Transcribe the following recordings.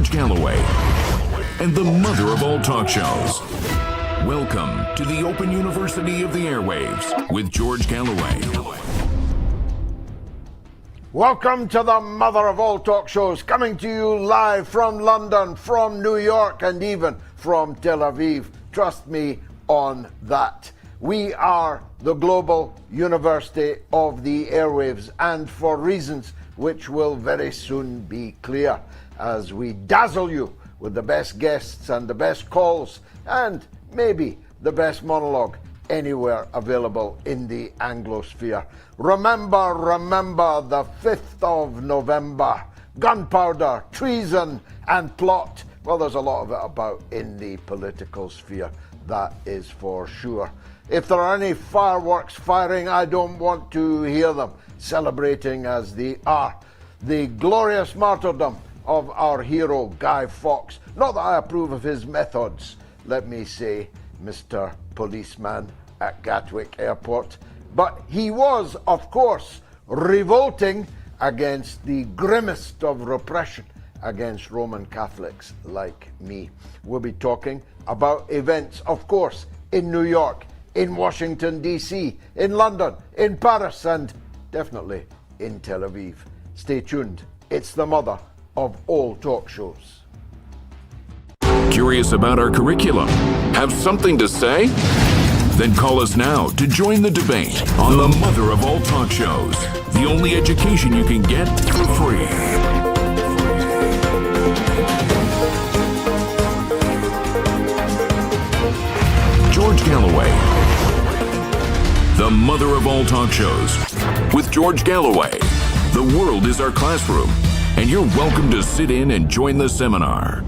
George Galloway and the mother of all talk shows. Welcome to the Open University of the Airwaves with George Galloway. Welcome to the mother of all talk shows, coming to you live from London, from New York, and even from Tel Aviv. Trust me on that. We are the global university of the airwaves, and for reasons which will very soon be clear, as we dazzle you with the best guests and the best calls, and maybe the best monologue anywhere available in the Anglosphere. Remember the 5th of November, gunpowder, treason and plot. Well, there's a lot of it about in the political sphere, that is for sure. If there are any fireworks firing, I don't want to hear them, celebrating as they are the glorious martyrdom of our hero, Guy Fawkes. Not that I approve of his methods, let me say, Mr. Policeman at Gatwick Airport. But he was, of course, revolting against the grimmest of repression against Roman Catholics like me. We'll be talking about events, of course, in New York, in Washington, D.C., in London, in Paris, and definitely in Tel Aviv. Stay tuned. It's the mother of all talk shows. Curious about our curriculum? Have something to say? Then call us now to join the debate on the mother of all talk shows. The only education you can get for free. George Galloway, the mother of all talk shows. With George Galloway, the world is our classroom, and you're welcome to sit in and join the seminar.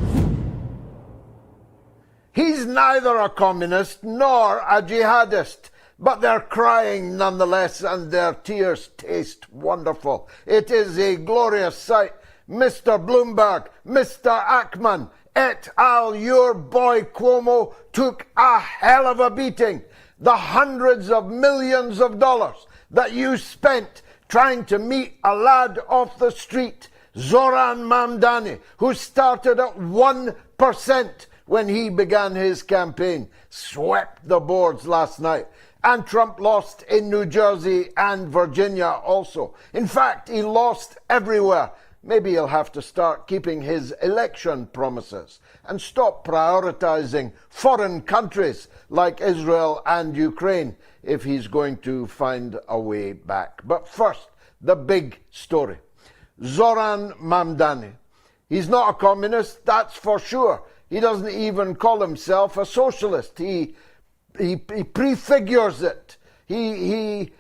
He's neither a communist nor a jihadist, but they're crying nonetheless, and their tears taste wonderful. It is a glorious sight. Mr. Bloomberg, Mr. Ackman, et al., your boy Cuomo took a hell of a beating. The hundreds of millions of dollars that you spent trying to meet a lad off the street, Zoran Mamdani, who started at 1% when he began his campaign, swept the boards last night. And Trump lost in New Jersey and Virginia also. In fact, he lost everywhere. Maybe he'll have to start keeping his election promises and stop prioritizing foreign countries like Israel and Ukraine if he's going to find a way back. But first, the big story. Zoran Mamdani. He's not a communist, that's for sure. He doesn't even call himself a socialist. He prefigures it. He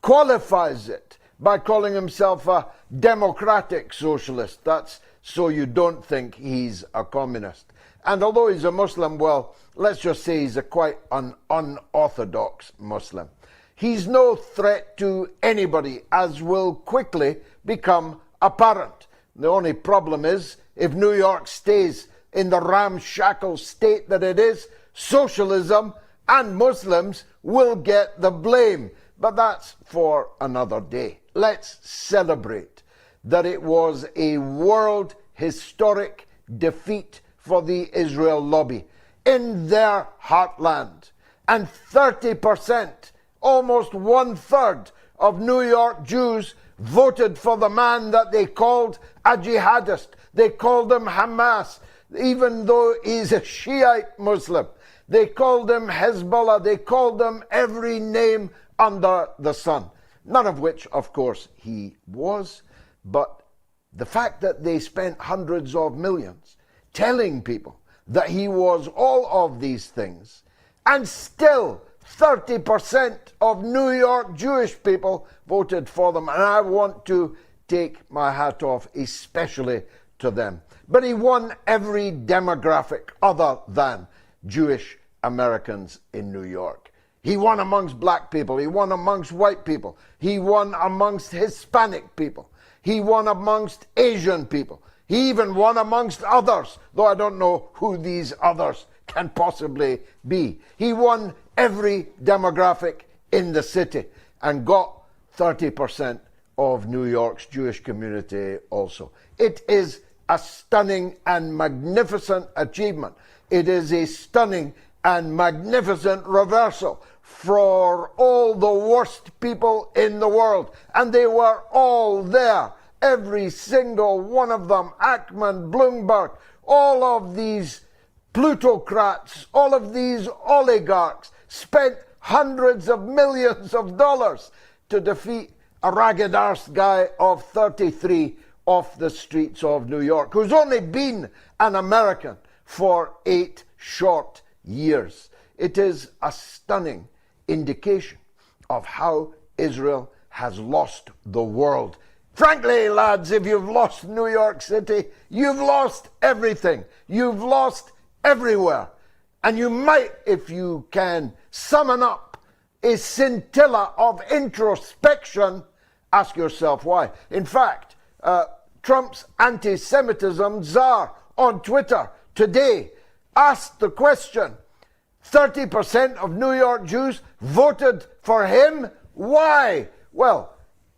qualifies it by calling himself a democratic socialist. That's so you don't think he's a communist. And although he's a Muslim, well, let's just say he's a quite an unorthodox Muslim. He's no threat to anybody, as will quickly become apparent. The only problem is, if New York stays in the ramshackle state that it is, socialism and Muslims will get the blame. But that's for another day. Let's celebrate that it was a world historic defeat for the Israel lobby in their heartland. And 30%, almost 1/3 of New York Jews voted for the man that they called a jihadist. They called him Hamas, even though he's a Shiite Muslim. They called him Hezbollah. They called him every name under the sun. None of which, of course, he was. But the fact that they spent hundreds of millions telling people that he was all of these things, and still 30% of New York Jewish people voted for them. And I want to take my hat off especially to them. But he won every demographic other than Jewish Americans in New York. He won amongst black people. He won amongst white people. He won amongst Hispanic people. He won amongst Asian people. He even won amongst others, though I don't know who these others can possibly be. He won every demographic in the city and got 30% of New York's Jewish community also. It is a stunning and magnificent achievement. It is a stunning and magnificent reversal for all the worst people in the world. And they were all there. Every single one of them, Ackman, Bloomberg, all of these plutocrats, all of these oligarchs spent hundreds of millions of dollars to defeat a ragged-arsed guy of 33 off the streets of New York, who's only been an American for 8 short years. It is a stunning indication of how Israel has lost the world. Frankly, lads, if you've lost New York City, you've lost everything. You've lost everywhere. And you might, if you can, summon up a scintilla of introspection, ask yourself why. In fact, Trump's anti-Semitism czar on Twitter today asked the question, 30% of New York Jews voted for him. Why? Well,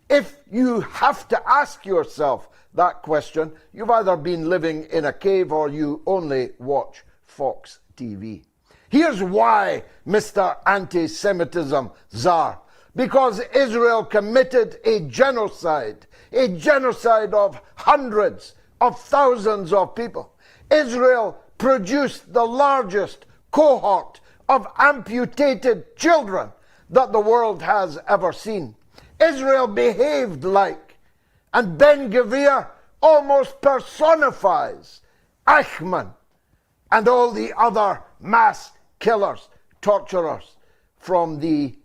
if you have to ask yourself that question, you've either been living in a cave or you only watch Fox TV. Here's why, Mr. Anti-Semitism czar. Because Israel committed a genocide of hundreds of thousands of people. Israel produced the largest cohort of amputated children that the world has ever seen. Israel behaved like, and Ben-Gvir almost personifies, Eichmann and all the other mass killers, torturers from the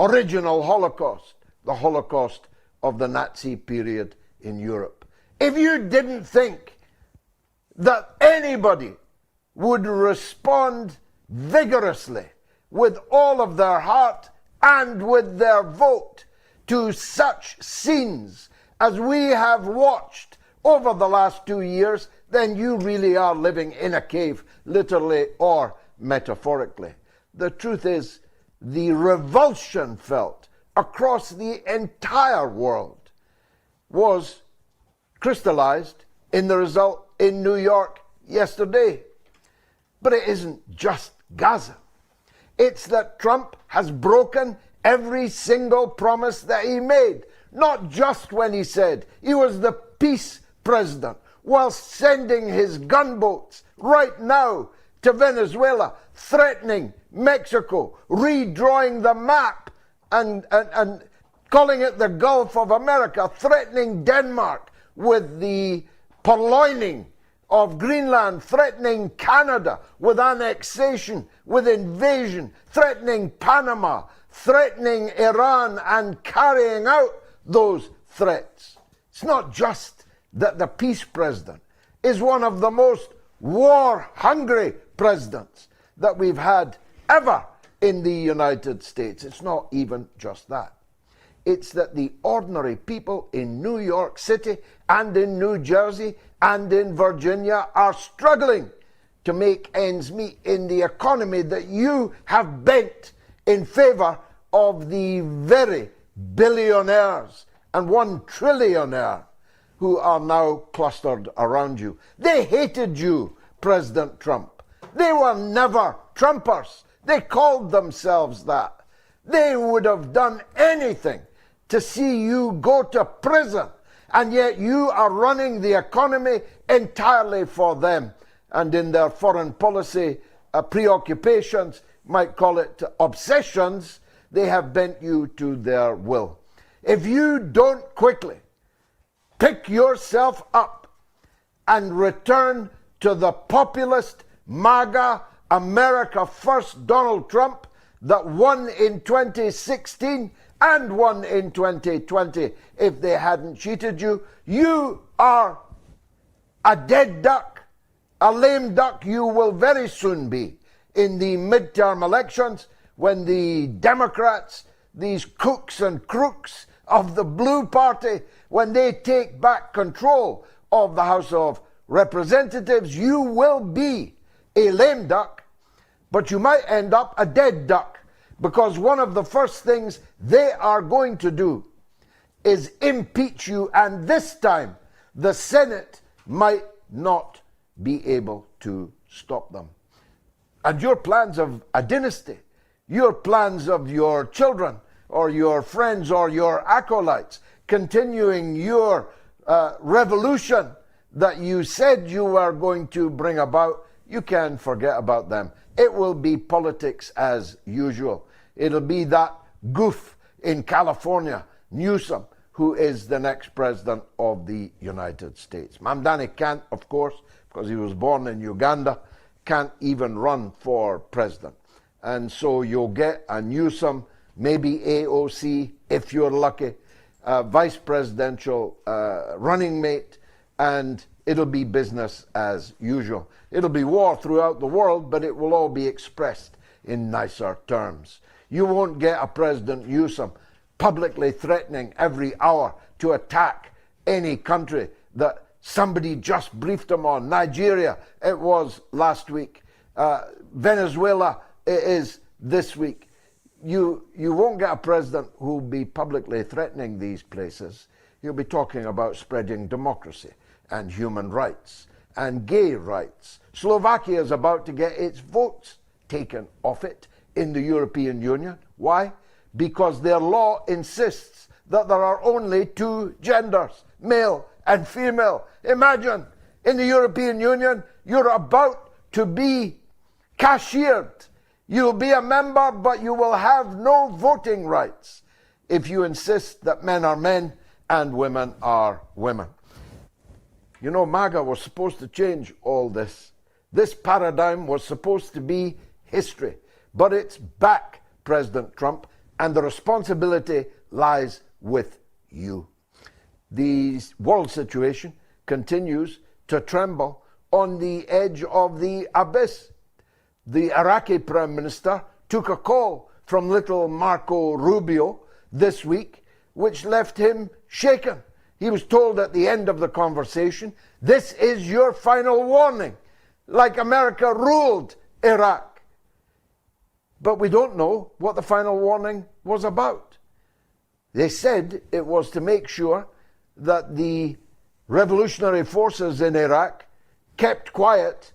original Holocaust, the Holocaust of the Nazi period in Europe. If you didn't think that anybody would respond vigorously with all of their heart and with their vote to such scenes as we have watched over the last 2 years, then you really are living in a cave, literally or metaphorically. The truth is, the revulsion felt across the entire world was crystallized in the result in New York yesterday. But it isn't just Gaza. It's that Trump has broken every single promise that he made. Not just when he said he was the peace president, while sending his gunboats right now to Venezuela, threatening Mexico, redrawing the map and calling it the Gulf of America, threatening Denmark with the purloining of Greenland, threatening Canada with annexation, with invasion, threatening Panama, threatening Iran, and carrying out those threats. It's not just that the peace president is one of the most war-hungry presidents that we've had ever in the United States. It's not even just that. It's that the ordinary people in New York City and in New Jersey and in Virginia are struggling to make ends meet in the economy that you have bent in favor of the very billionaires and $1 trillionaire who are now clustered around you. They hated you, President Trump. They were never Trumpers. They called themselves that. They would have done anything to see you go to prison, and yet you are running the economy entirely for them. And in their foreign policy preoccupations, might call it obsessions, they have bent you to their will. If you don't quickly pick yourself up and return to the populist MAGA America First Donald Trump that won in 2016 and won in 2020, if they hadn't cheated you, you are a dead duck, a lame duck you will very soon be in the midterm elections when the Democrats, these cooks and crooks of the Blue Party, when they take back control of the House of Representatives. You will be a lame duck, but you might end up a dead duck, because one of the first things they are going to do is impeach you, and this time the Senate might not be able to stop them. And your plans of a dynasty, your plans of your children or your friends or your acolytes, continuing your revolution that you said you were going to bring about, you can forget about them. It will be politics as usual. It'll be that goof in California, Newsom, who is the next president of the United States. Mamdani can't, of course, because he was born in Uganda, can't even run for president. And so you'll get a Newsom, maybe AOC, if you're lucky, vice presidential running mate, and it'll be business as usual. It'll be war throughout the world, but it will all be expressed in nicer terms. You won't get a President Newsom publicly threatening every hour to attack any country that somebody just briefed him on. Nigeria, it was last week. Venezuela, it is this week. You won't get a president who will be publicly threatening these places. He'll be talking about spreading democracy and human rights and gay rights. Slovakia is about to get its votes taken off it in the European Union. Why? Because their law insists that there are only two genders, male and female. Imagine, in the European Union, you're about to be cashiered. You'll be a member, but you will have no voting rights if you insist that men are men and women are women. You know, MAGA was supposed to change all this. This paradigm was supposed to be history, but it's back, President Trump, and the responsibility lies with you. The world situation continues to tremble on the edge of the abyss. The Iraqi Prime Minister took a call from little Marco Rubio this week, which left him shaken. He was told at the end of the conversation, "This is your final warning," like America ruled Iraq. But we don't know what the final warning was about. They said it was to make sure that the revolutionary forces in Iraq kept quiet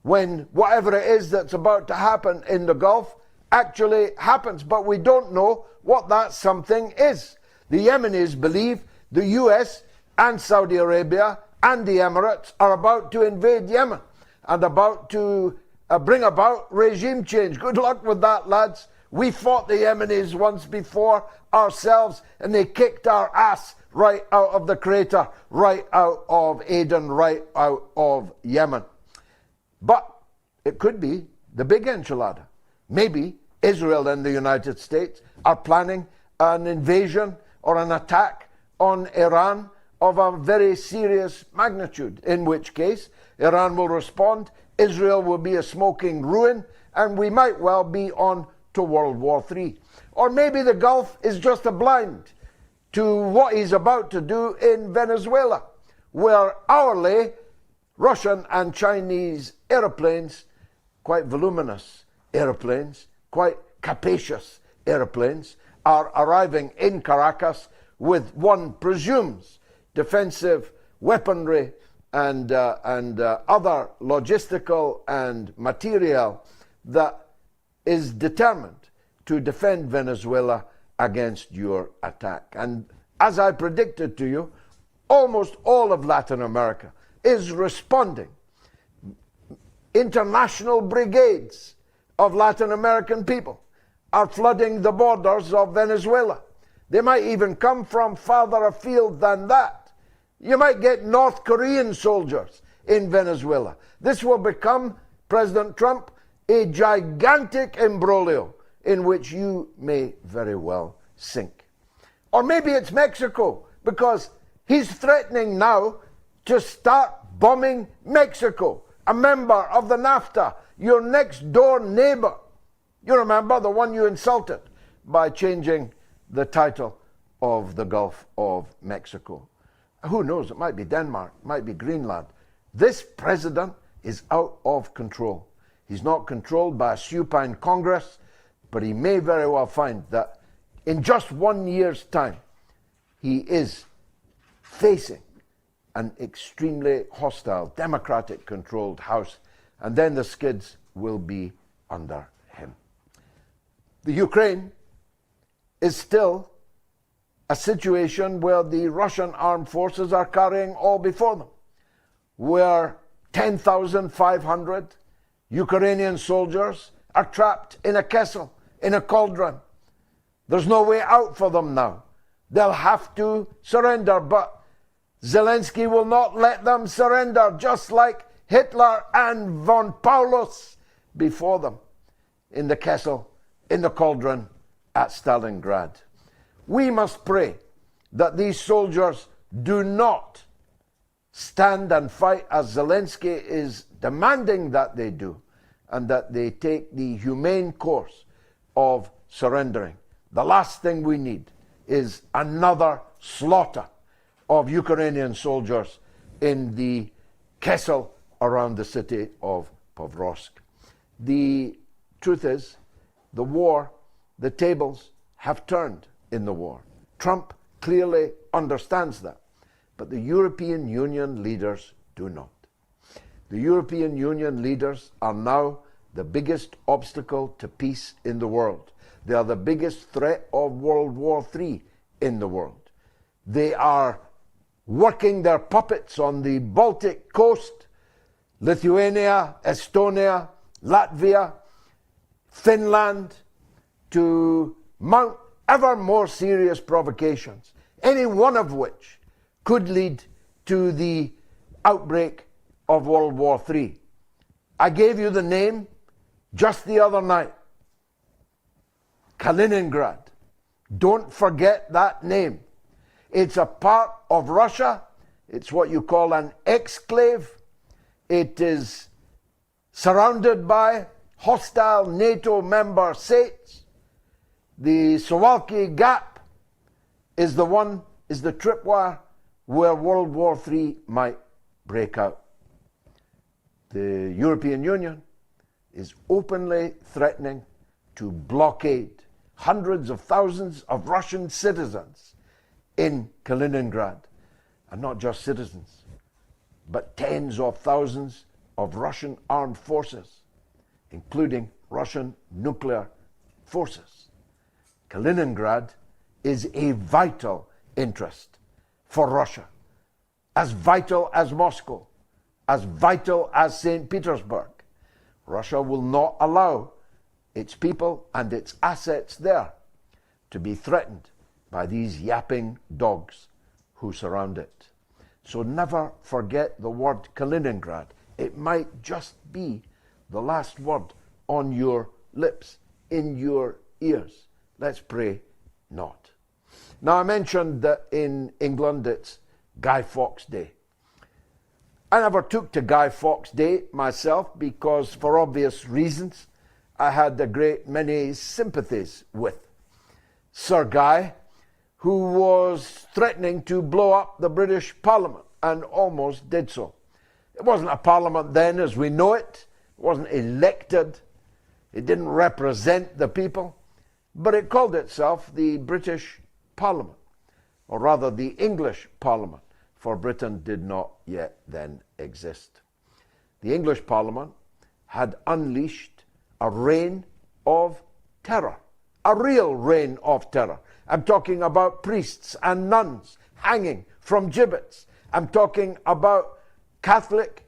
when whatever it is that's about to happen in the Gulf actually happens. But we don't know what that something is. The Yemenis believe the US and Saudi Arabia and the Emirates are about to invade Yemen and about to bring about regime change. Good luck with that, lads. We fought the Yemenis once before ourselves, and they kicked our ass right out of the crater, right out of Aden, right out of Yemen. But it could be the big enchilada. Maybe Israel and the United States are planning an invasion or an attack on Iran of a very serious magnitude, in which case Iran will respond, Israel will be a smoking ruin, and we might well be on to World War III. Or maybe the Gulf is just a blind to what he's about to do in Venezuela, where hourly Russian and Chinese aeroplanes, quite voluminous aeroplanes, quite capacious aeroplanes, are arriving in Caracas with, one presumes, defensive weaponry and other logistical and material that is determined to defend Venezuela against your attack. And as I predicted to you, almost all of Latin America is responding. International brigades of Latin American people are flooding the borders of Venezuela. They might even come from farther afield than that. You might get North Korean soldiers in Venezuela. This will become, President Trump, a gigantic imbroglio in which you may very well sink. Or maybe it's Mexico, because he's threatening now to start bombing Mexico, a member of the NAFTA, your next door neighbor. You remember the one you insulted by changing the title of the Gulf of Mexico. Who knows, it might be Denmark, it might be Greenland. This president is out of control. He's not controlled by a supine Congress, but he may very well find that in just 1 year's time, he is facing an extremely hostile, democratic-controlled House, and then the skids will be under him. The Ukraine is still a situation where the Russian armed forces are carrying all before them, where 10,500 Ukrainian soldiers are trapped in a kessel, in a cauldron. There's no way out for them now. They'll have to surrender, but Zelensky will not let them surrender, just like Hitler and von Paulus before them in the kessel, in the cauldron at Stalingrad. We must pray that these soldiers do not stand and fight as Zelensky is demanding that they do, and that they take the humane course of surrendering. The last thing we need is another slaughter of Ukrainian soldiers in the kessel around the city of Pokrovsk. The truth is, the war, the tables have turned in the war. Trump clearly understands that, but the European Union leaders do not. The European Union leaders are now the biggest obstacle to peace in the world. They are the biggest threat of World War III in the world. They are working their puppets on the Baltic coast, Lithuania, Estonia, Latvia, Finland, to mount ever more serious provocations, any one of which could lead to the outbreak of World War III. I gave you the name just the other night. Kaliningrad. Don't forget that name. It's a part of Russia. It's what you call an exclave. It is surrounded by hostile NATO member states. The Suwalki Gap is the tripwire where World War III might break out. The European Union is openly threatening to blockade hundreds of thousands of Russian citizens in Kaliningrad. And not just citizens, but tens of thousands of Russian armed forces, including Russian nuclear forces. Kaliningrad is a vital interest for Russia, as vital as Moscow, as vital as St. Petersburg. Russia will not allow its people and its assets there to be threatened by these yapping dogs who surround it. So never forget the word Kaliningrad. It might just be the last word on your lips, in your ears. Let's pray not. Now, I mentioned that in England it's Guy Fawkes Day. I never took to Guy Fawkes Day myself because, for obvious reasons, I had a great many sympathies with Sir Guy, who was threatening to blow up the British Parliament and almost did so. It wasn't a parliament then as we know it. It wasn't elected. It didn't represent the people. But it called itself the British Parliament, or rather the English Parliament, for Britain did not yet then exist. The English Parliament had unleashed a reign of terror, a real reign of terror. I'm talking about priests and nuns hanging from gibbets. I'm talking about Catholic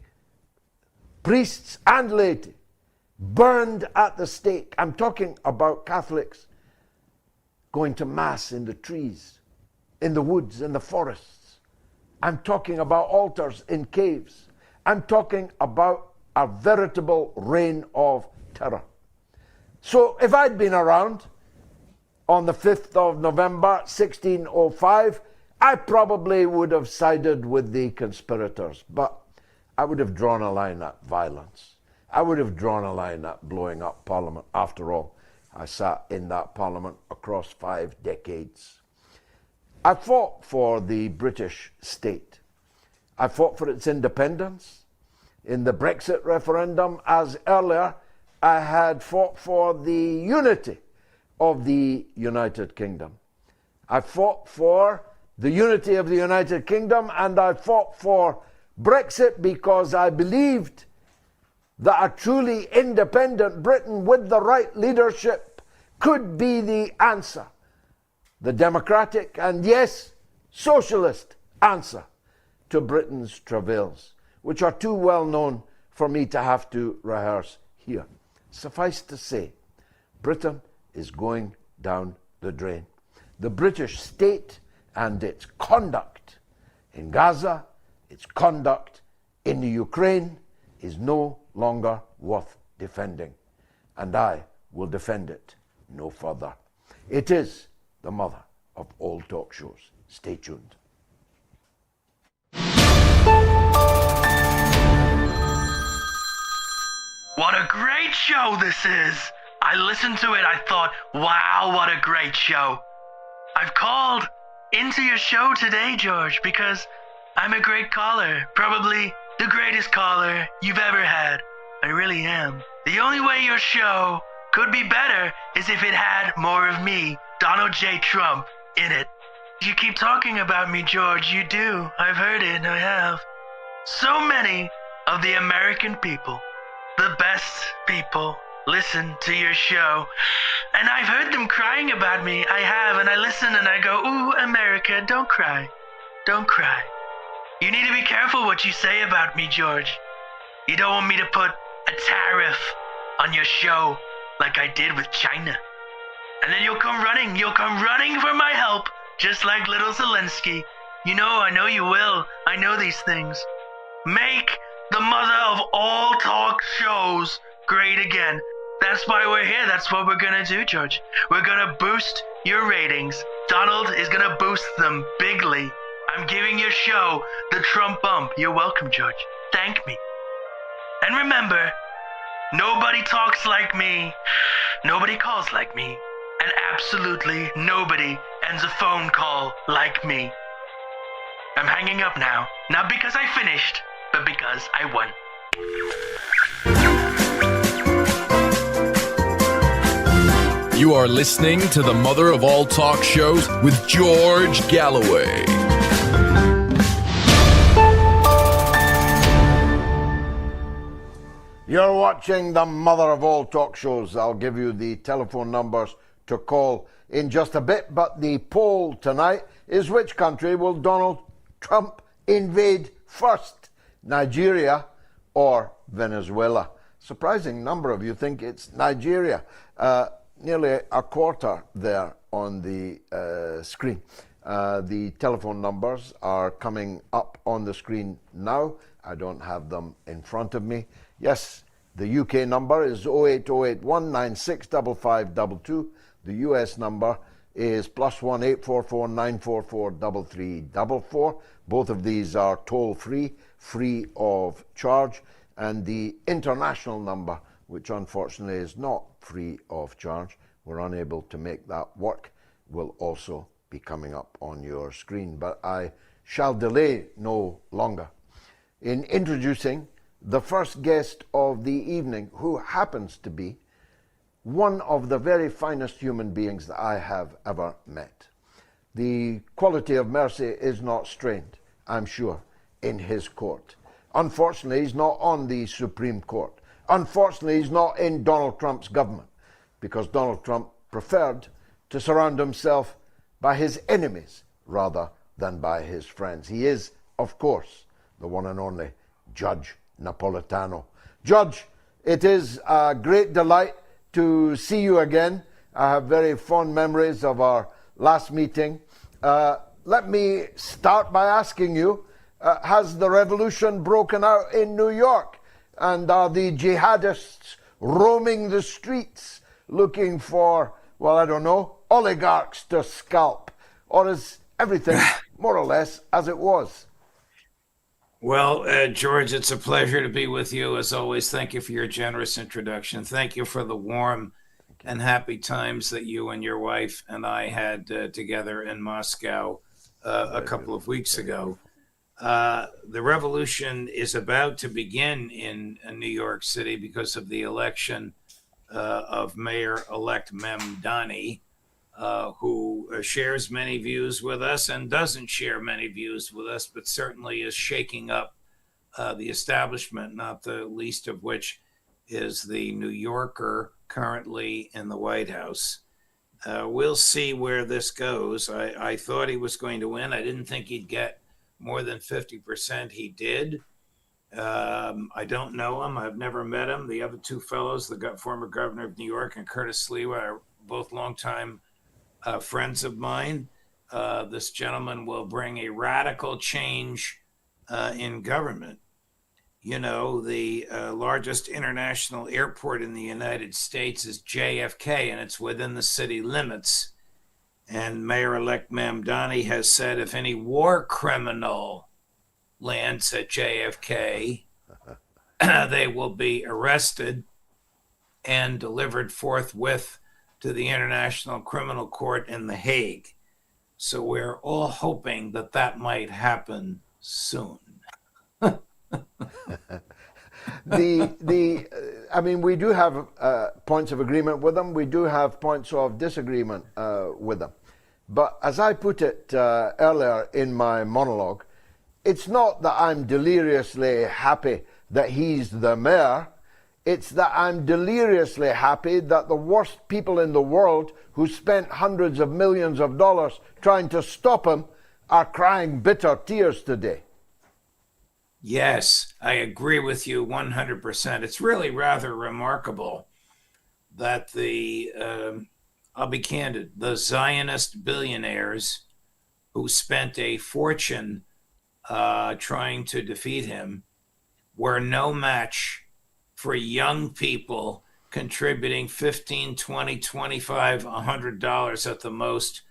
priests and laity burned at the stake. I'm talking about Catholics going to mass in the trees, in the woods, in the forests. I'm talking about altars in caves. I'm talking about a veritable reign of terror. So if I'd been around on the 5th of November 1605, I probably would have sided with the conspirators, but I would have drawn a line at violence. I would have drawn a line at blowing up Parliament. After all, I sat in that Parliament across 5 decades. I fought for the British state. I fought for its independence. In the Brexit referendum, as earlier, I had fought for the unity of the United Kingdom. I fought for the unity of the United Kingdom, and I fought for Brexit because I believed that a truly independent Britain with the right leadership could be the answer. The democratic and, yes, socialist answer to Britain's travails, which are too well known for me to have to rehearse here. Suffice to say, Britain is going down the drain. The British state and its conduct in Gaza, its conduct in the Ukraine, is no longer worth defending, and I will defend it no further. It is the mother of all talk shows. Stay tuned. What a great show this is! I listened to it, I thought, wow, what a great show. I've called into your show today, George, because I'm a great caller. Probably the greatest caller you've ever had. I really am. The only way your show could be better is if it had more of me, Donald J. Trump, in it. You keep talking about me, George. You do. I've heard it. I have. So many of the American people, the best people, listen to your show. And I've heard them crying about me. I have. And I listen and I go, ooh, America, don't cry. Don't cry. You need to be careful what you say about me, George. You don't want me to put a tariff on your show like I did with China. And then you'll come running for my help, just like little Zelensky. You know, I know you will. I know these things. Make the mother of all talk shows great again. That's why we're here. That's what we're gonna do, George. We're gonna boost your ratings. Donald is gonna boost them bigly. I'm giving your show the Trump bump. You're welcome, George. Thank me. And remember, nobody talks like me. Nobody calls like me. And absolutely nobody ends a phone call like me. I'm hanging up now. Not because I finished, but because I won. You are listening to the mother of all talk shows with George Galloway. You're watching the mother of all talk shows. I'll give you the telephone numbers to call in just a bit, but the poll tonight is: which country will Donald Trump invade first, Nigeria or Venezuela? Surprising number of you think it's Nigeria. Nearly a quarter there on the screen. The telephone numbers are coming up on the screen now. I don't have them in front of me. Yes, the UK number is 08081965522. The US number is +1 844 944 3344. Both of these are toll-free, free of charge. And the international number, which unfortunately is not free of charge, we're unable to make that work, will also be coming up on your screen. But I shall delay no longer in introducing the first guest of the evening, who happens to be one of the very finest human beings that I have ever met. The quality of mercy is not strained, I'm sure, in his court. Unfortunately, he's not on the Supreme Court. Unfortunately, he's not in Donald Trump's government, because Donald Trump preferred to surround himself by his enemies rather than by his friends. He is, of course, the one and only Judge Napolitano. Judge, it is a great delight to see you again. I have very fond memories of our last meeting. Let me start by asking you, has the revolution broken out in New York? And are the jihadists roaming the streets looking for, well, I don't know, oligarchs to scalp? Or is everything more or less as it was? Well, George, it's a pleasure to be with you as always. Thank you for your generous introduction. Thank you for the warm and happy times that you and your wife and I had together in Moscow a couple of weeks ago. The revolution is about to begin in New York City because of the election of Mayor-elect Mamdani. who shares many views with us and doesn't share many views with us, but certainly is shaking up the establishment, not the least of which is the New Yorker currently in the White House. We'll see where this goes. I thought he was going to win. I didn't think he'd get more than 50%. He did. I don't know him. I've never met him. The other two fellows, the former governor of New York and Curtis Sliwa, are both longtime friends of mine. This gentleman will bring a radical change in government. You know, the largest international airport in the United States is JFK, and it's within the city limits. And Mayor-elect Mamdani has said if any war criminal lands at JFK, they will be arrested and delivered forthwith to the International Criminal Court in The Hague. So we're all hoping that that might happen soon. I mean, we do have points of agreement with them. We do have points of disagreement with them. But as I put it earlier in my monologue, it's not that I'm deliriously happy that he's the mayor. It's that I'm deliriously happy that the worst people in the world who spent hundreds of millions of dollars trying to stop him are crying bitter tears today. Yes, I agree with you 100%. It's really rather remarkable that I'll be candid, the Zionist billionaires who spent a fortune trying to defeat him were no match for young people contributing $15, $20, $25, $100 at the most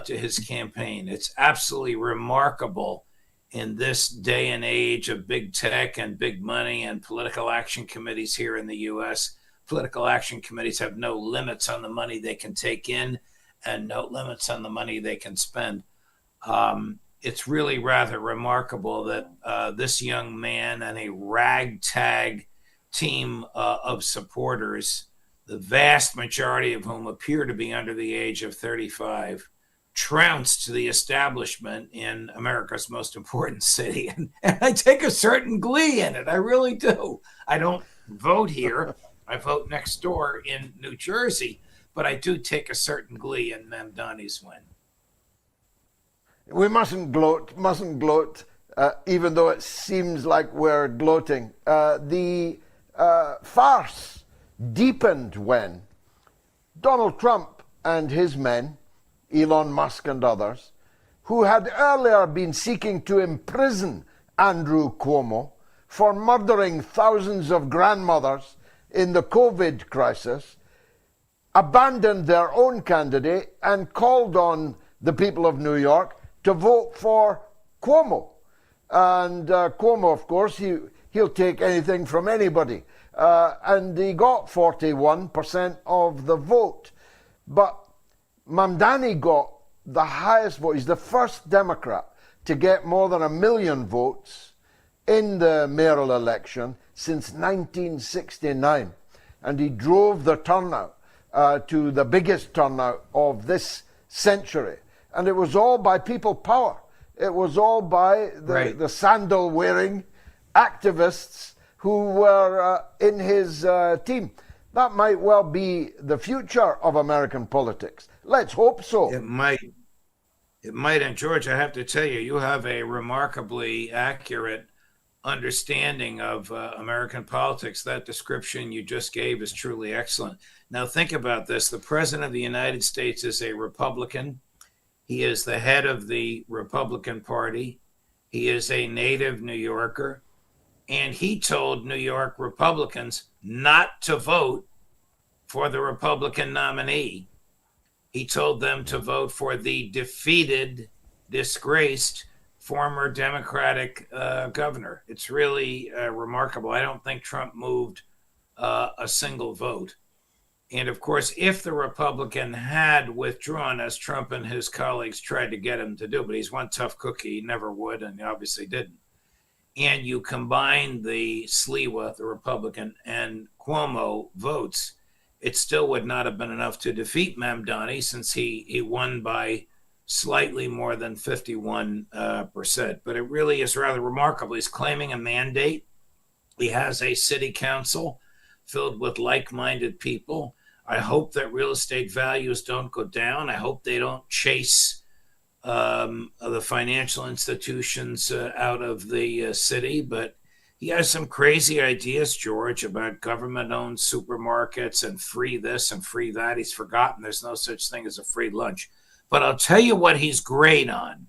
to his campaign. It's absolutely remarkable in this day and age of big tech and big money and political action committees here in the U.S. Political action committees have no limits on the money they can take in and no limits on the money they can spend. It's really rather remarkable that this young man and a ragtag team of supporters, the vast majority of whom appear to be under the age of 35, trounced the establishment in America's most important city. And I take a certain glee in it. I really do. I don't vote here. I vote next door in New Jersey, but I do take a certain glee in Mamdani's win. We mustn't gloat, even though it seems like we're gloating. The farce deepened when Donald Trump and his men, Elon Musk and others, who had earlier been seeking to imprison Andrew Cuomo for murdering thousands of grandmothers in the COVID crisis, abandoned their own candidate and called on the people of New York to vote for Cuomo. And Cuomo, of course, he'll take anything from anybody. And he got 41% of the vote. But Mamdani got the highest vote. He's the first Democrat to get more than 1 million votes in the mayoral election since 1969. And he drove the turnout to the biggest turnout of this century. And it was all by people power. It was all by the sandal-wearing activists who were in his team. That might well be the future of American politics. Let's hope so. It might. And George, I have to tell you, you have a remarkably accurate understanding of American politics. That description you just gave is truly excellent. Now think about this. The President of the United States is a Republican. He is the head of the Republican Party. He is a native New Yorker. And he told New York Republicans not to vote for the Republican nominee. He told them to vote for the defeated, disgraced former Democratic governor. It's really remarkable. I don't think Trump moved a single vote. And of course, if the Republican had withdrawn, as Trump and his colleagues tried to get him to do, but he's one tough cookie, he never would, and he obviously didn't. And you combine the Sliwa, the Republican, and Cuomo votes, it still would not have been enough to defeat Mamdani, since he won by slightly more than 51%. But it really is rather remarkable. He's claiming a mandate. He has a city council filled with like-minded people. I hope that real estate values don't go down. I hope they don't chase the financial institutions out of the city. But he has some crazy ideas, George, about government-owned supermarkets and free this and free that. He's forgotten there's no such thing as a free lunch. But I'll tell you what he's great on: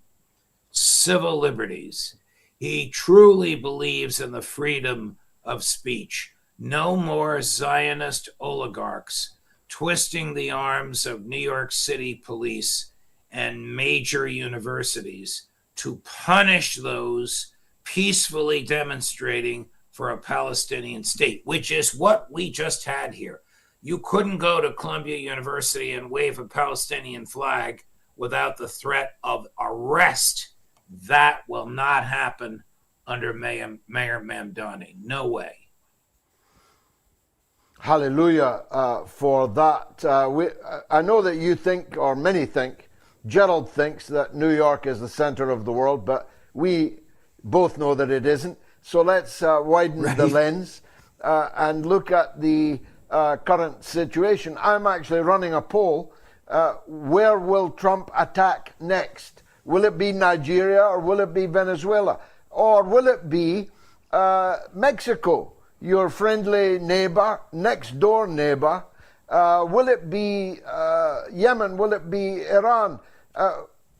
civil liberties. He truly believes in the freedom of speech. No more Zionist oligarchs twisting the arms of New York City police and major universities to punish those peacefully demonstrating for a Palestinian state, which is what we just had here. You couldn't go to Columbia University and wave a Palestinian flag without the threat of arrest. That will not happen under Mayor Mamdani. No way. Hallelujah for that. I know that you think, or many think, Gerald thinks that New York is the center of the world, but we both know that it isn't. So let's widen the lens and look at the current situation. I'm actually running a poll. Where will Trump attack next? Will it be Nigeria, or will it be Venezuela? Or will it be Mexico, your friendly neighbor, next door neighbor? Will it be Yemen? Will it be Iran?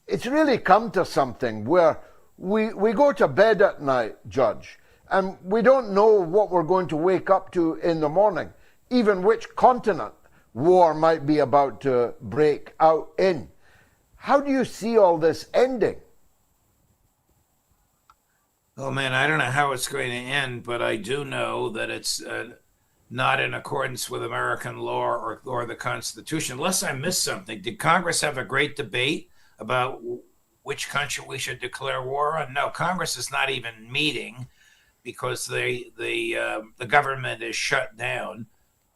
It's really come to something where we go to bed at night, Judge, and we don't know what we're going to wake up to in the morning, even which continent war might be about to break out in. How do you see all this ending? Oh, man, I don't know how it's going to end, but I do know that it's not in accordance with American law or the Constitution. Unless I missed something, did Congress have a great debate about which country we should declare war on? No, Congress is not even meeting because the government is shut down.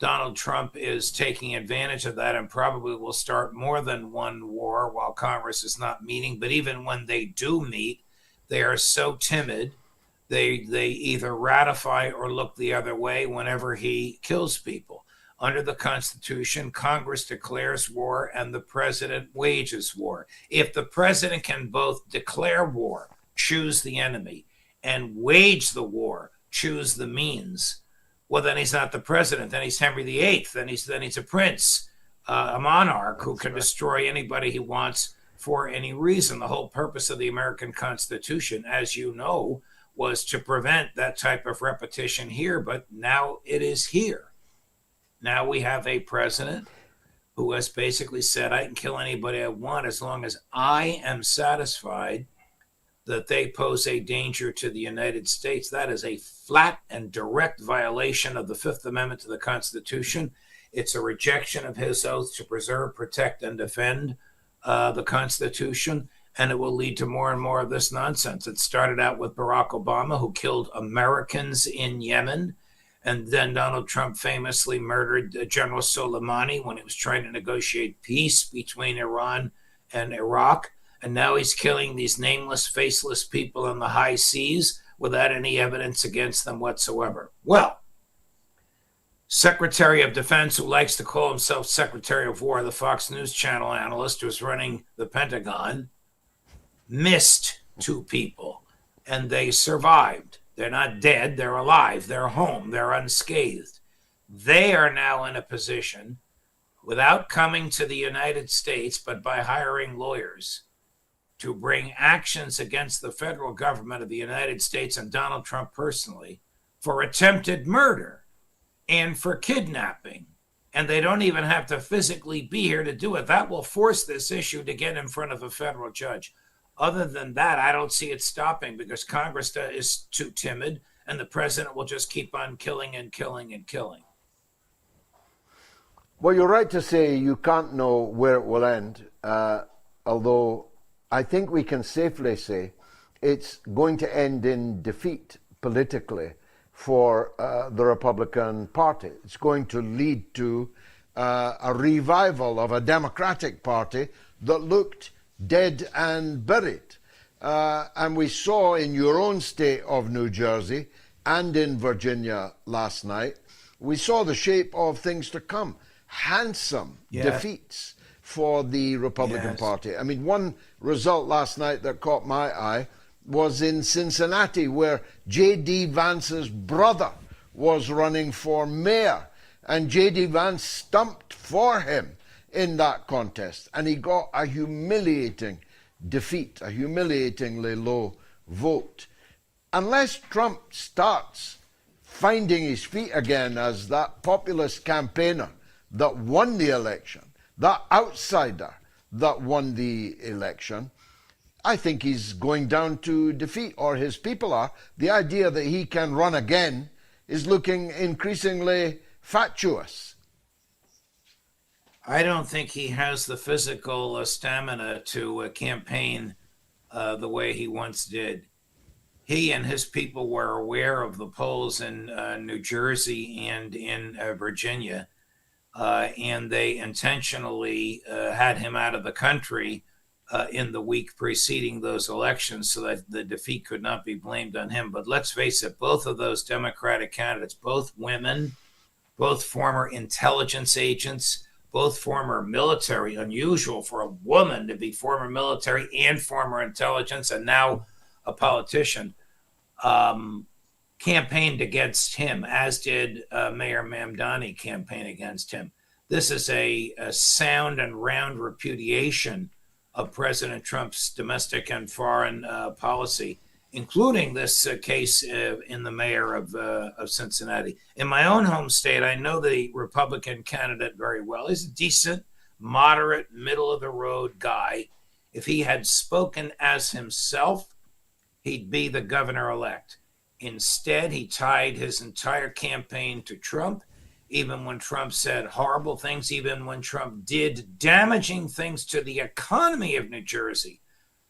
Donald Trump is taking advantage of that and probably will start more than one war while Congress is not meeting. But even when they do meet, they are so timid, they either ratify or look the other way whenever he kills people. Under the Constitution, Congress declares war and the president wages war. If the president can both declare war, choose the enemy, and wage the war, choose the means, well, then he's not the president. Then he's Henry VIII. Then he's a prince, a monarch who can destroy anybody he wants for any reason. The whole purpose of the American Constitution, as you know, was to prevent that type of repetition here. But now it is here. Now we have a president who has basically said, I can kill anybody I want as long as I am satisfied that they pose a danger to the United States. That is a flat and direct violation of the Fifth Amendment to the Constitution. It's a rejection of his oath to preserve, protect, and defend the Constitution, and it will lead to more and more of this nonsense. It started out with Barack Obama, who killed Americans in Yemen, and then Donald Trump famously murdered General Soleimani when he was trying to negotiate peace between Iran and Iraq. And now he's killing these nameless, faceless people on the high seas without any evidence against them whatsoever. Well, Secretary of Defense, who likes to call himself Secretary of War, the Fox News Channel analyst who's running the Pentagon, missed 2 people, and they survived. They're not dead, they're alive, they're home, they're unscathed. They are now in a position, without coming to the United States, but by hiring lawyers, to bring actions against the federal government of the United States and Donald Trump personally for attempted murder and for kidnapping. And they don't even have to physically be here to do it. That will force this issue to get in front of a federal judge. Other than that, I don't see it stopping because Congress is too timid and the president will just keep on killing and killing and killing. Well, you're right to say you can't know where it will end, although I think we can safely say it's going to end in defeat politically for the Republican Party. It's going to lead to a revival of a Democratic Party that looked dead and buried. And we saw in your own state of New Jersey and in Virginia last night, we saw the shape of things to come. Handsome defeats for the Republican Party. I mean, one result last night that caught my eye was in Cincinnati, where J.D.Vance's brother was running for mayor, and J.D.Vance stumped for him in that contest, and he got a humiliating defeat, a humiliatingly low vote. Unless Trump starts finding his feet again as that populist campaigner that won the election, that outsider that won the election, I think he's going down to defeat, or his people are. The idea that he can run again is looking increasingly fatuous. I don't think he has the physical stamina to campaign the way he once did. He and his people were aware of the polls in New Jersey and in Virginia, and they intentionally had him out of the country in the week preceding those elections so that the defeat could not be blamed on him. But let's face it, both of those Democratic candidates, both women, both former intelligence agents, both former military, unusual for a woman to be former military and former intelligence and now a politician, campaigned against him, as did Mayor Mamdani campaign against him. This is a sound and round repudiation of President Trump's domestic and foreign policy, including this case in the mayor of Cincinnati. In my own home state, I know the Republican candidate very well. He's a decent, moderate, middle-of-the-road guy. If he had spoken as himself, he'd be the governor-elect. Instead, he tied his entire campaign to Trump, even when Trump said horrible things, even when Trump did damaging things to the economy of New Jersey,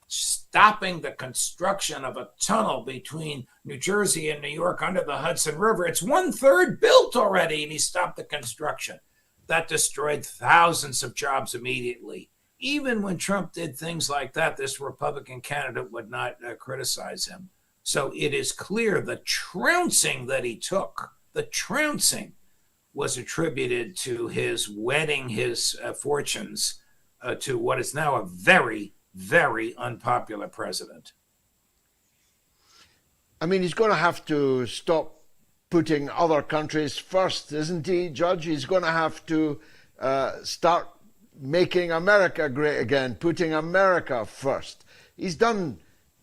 stopping the construction of a tunnel between New Jersey and New York under the Hudson River. It's 1/3 built already, and he stopped the construction. That destroyed thousands of jobs immediately. Even when Trump did things like that, this Republican candidate would not criticize him. So it is clear the trouncing that he took, the trouncing, was attributed to his wedding his fortunes to what is now a very, very unpopular president. I mean, he's going to have to stop putting other countries first, isn't he, Judge? He's going to have to start making America great again, putting America first. He's done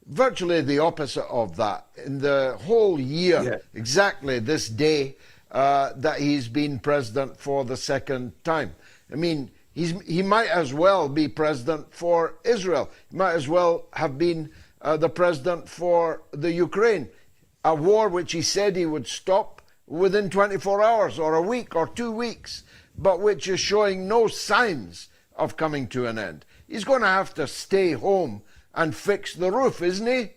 virtually the opposite of that in the whole year, exactly this day that he's been president for the second time. I mean, he might as well be president for Israel. He might as well have been the president for the Ukraine, a war which he said he would stop within 24 hours or a week or 2 weeks, but which is showing no signs of coming to an end. He's going to have to stay home and fix the roof, isn't he?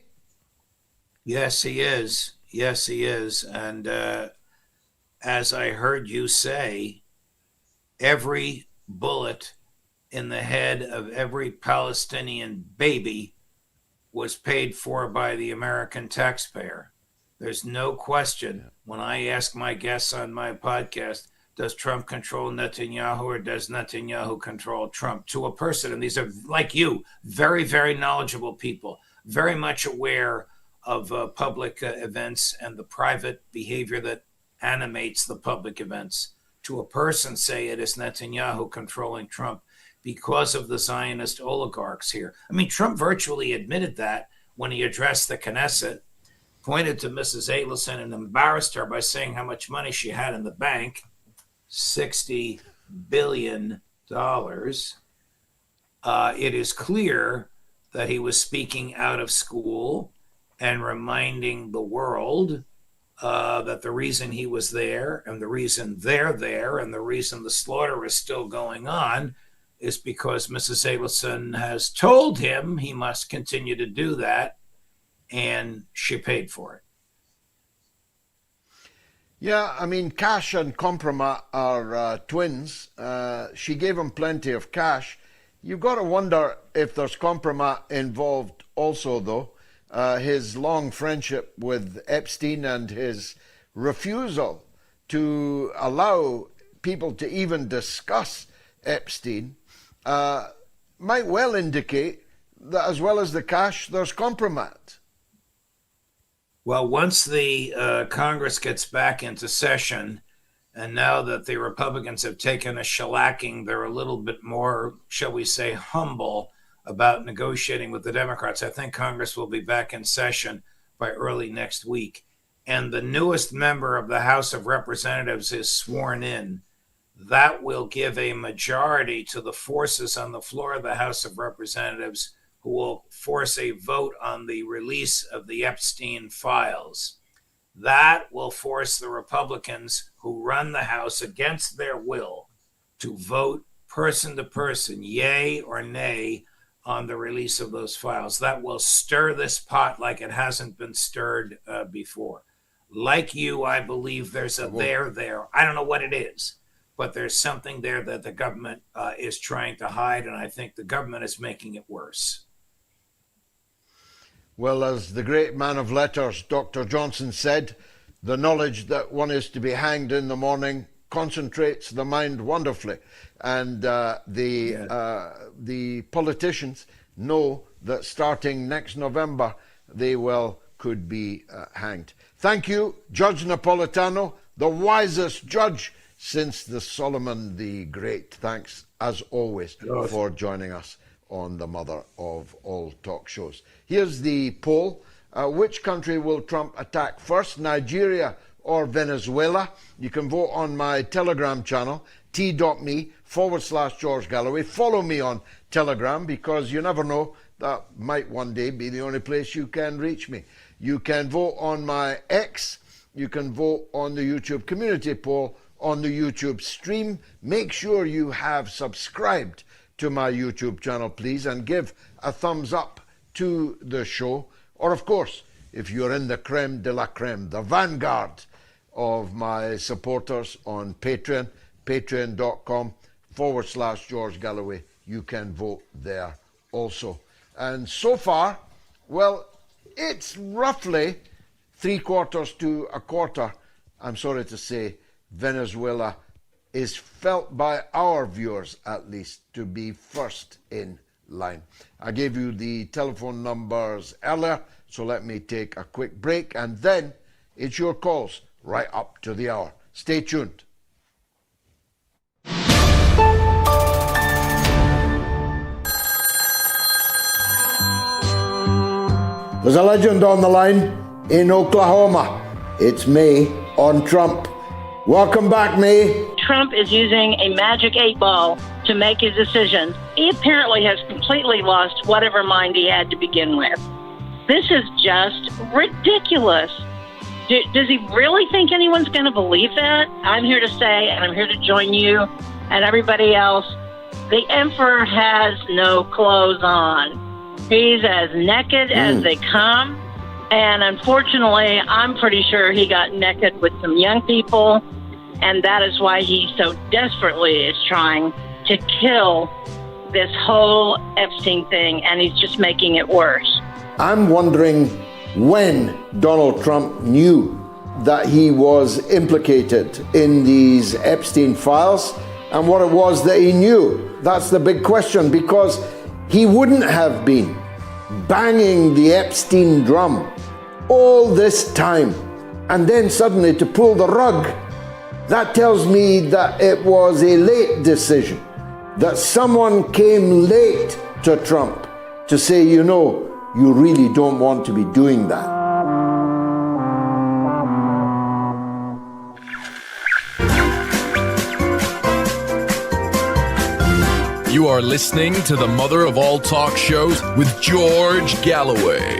Yes, he is. Yes, he is. And as I heard you say, every bullet in the head of every Palestinian baby was paid for by the American taxpayer. There's no question when I ask my guests on my podcast, does Trump control Netanyahu or does Netanyahu control Trump? To a person, and these are, like you, very, very knowledgeable people, very much aware of public events and the private behavior that animates the public events. To a person, say it is Netanyahu controlling Trump because of the Zionist oligarchs here. I mean, Trump virtually admitted that when he addressed the Knesset, pointed to Mrs. Adelson and embarrassed her by saying how much money she had in the bank, $60 billion. It is clear that he was speaking out of school and reminding the world that the reason he was there and the reason they're there and the reason the slaughter is still going on is because Mrs. Adelson has told him he must continue to do that, and she paid for it. Yeah, I mean, Cash and Kompromat are twins. She gave him plenty of cash. You've got to wonder if there's Kompromat involved also, though. His long friendship with Epstein and his refusal to allow people to even discuss Epstein might well indicate that as well as the cash, there's Kompromat. Well, once the Congress gets back into session, and now that the Republicans have taken a shellacking, they're a little bit more, shall we say, humble about negotiating with the Democrats. I think Congress will be back in session by early next week. And the newest member of the House of Representatives is sworn in. That will give a majority to the forces on the floor of the House of Representatives who will force a vote on the release of the Epstein files. That will force the Republicans who run the House against their will to vote person to person, yay or nay, on the release of those files. That will stir this pot like it hasn't been stirred before. Like you, I believe there's a there. I don't know what it is, but there's something there that the government is trying to hide, and I think the government is making it worse. Well, as the great man of letters, Dr. Johnson, said, the knowledge that one is to be hanged in the morning concentrates the mind wonderfully. And the politicians know that starting next November, they could be hanged. Thank you, Judge Napolitano, the wisest judge since the Solomon the Great. Thanks, as always, for joining us on the mother of all talk shows. Here's the poll. Which country will Trump attack first, Nigeria or Venezuela? You can vote on my Telegram channel, t.me/George Galloway. Follow me on Telegram because you never know, that might one day be the only place you can reach me. You can vote on my X. You can vote on the YouTube community poll on the YouTube stream. Make sure you have subscribed to my YouTube channel, please, and give a thumbs up to the show. Or, of course, if you're in the creme de la creme, the vanguard of my supporters on Patreon, patreon.com/George Galloway, you can vote there also. And so far, well, it's roughly 3/4 to a quarter. I'm sorry to say, Venezuela is felt by our viewers, at least, to be first in line. I gave you the telephone numbers earlier, so let me take a quick break, and then it's your calls right up to the hour. Stay tuned. There's a legend on the line in Oklahoma. It's May on Trump. Welcome back, May. Trump is using a magic 8-ball to make his decision. He apparently has completely lost whatever mind he had to begin with. This is just ridiculous. Does he really think anyone's going to believe that? I'm here to say, and I'm here to join you and everybody else, the emperor has no clothes on. He's as naked as they come. And unfortunately, I'm pretty sure he got naked with some young people. And that is why he so desperately is trying to kill this whole Epstein thing. And he's just making it worse. I'm wondering when Donald Trump knew that he was implicated in these Epstein files and what it was that he knew. That's the big question, because he wouldn't have been banging the Epstein drum all this time and then suddenly to pull the rug. That tells me that it was a late decision, that someone came late to Trump to say, you know, you really don't want to be doing that. You are listening to the mother of all talk shows with George Galloway.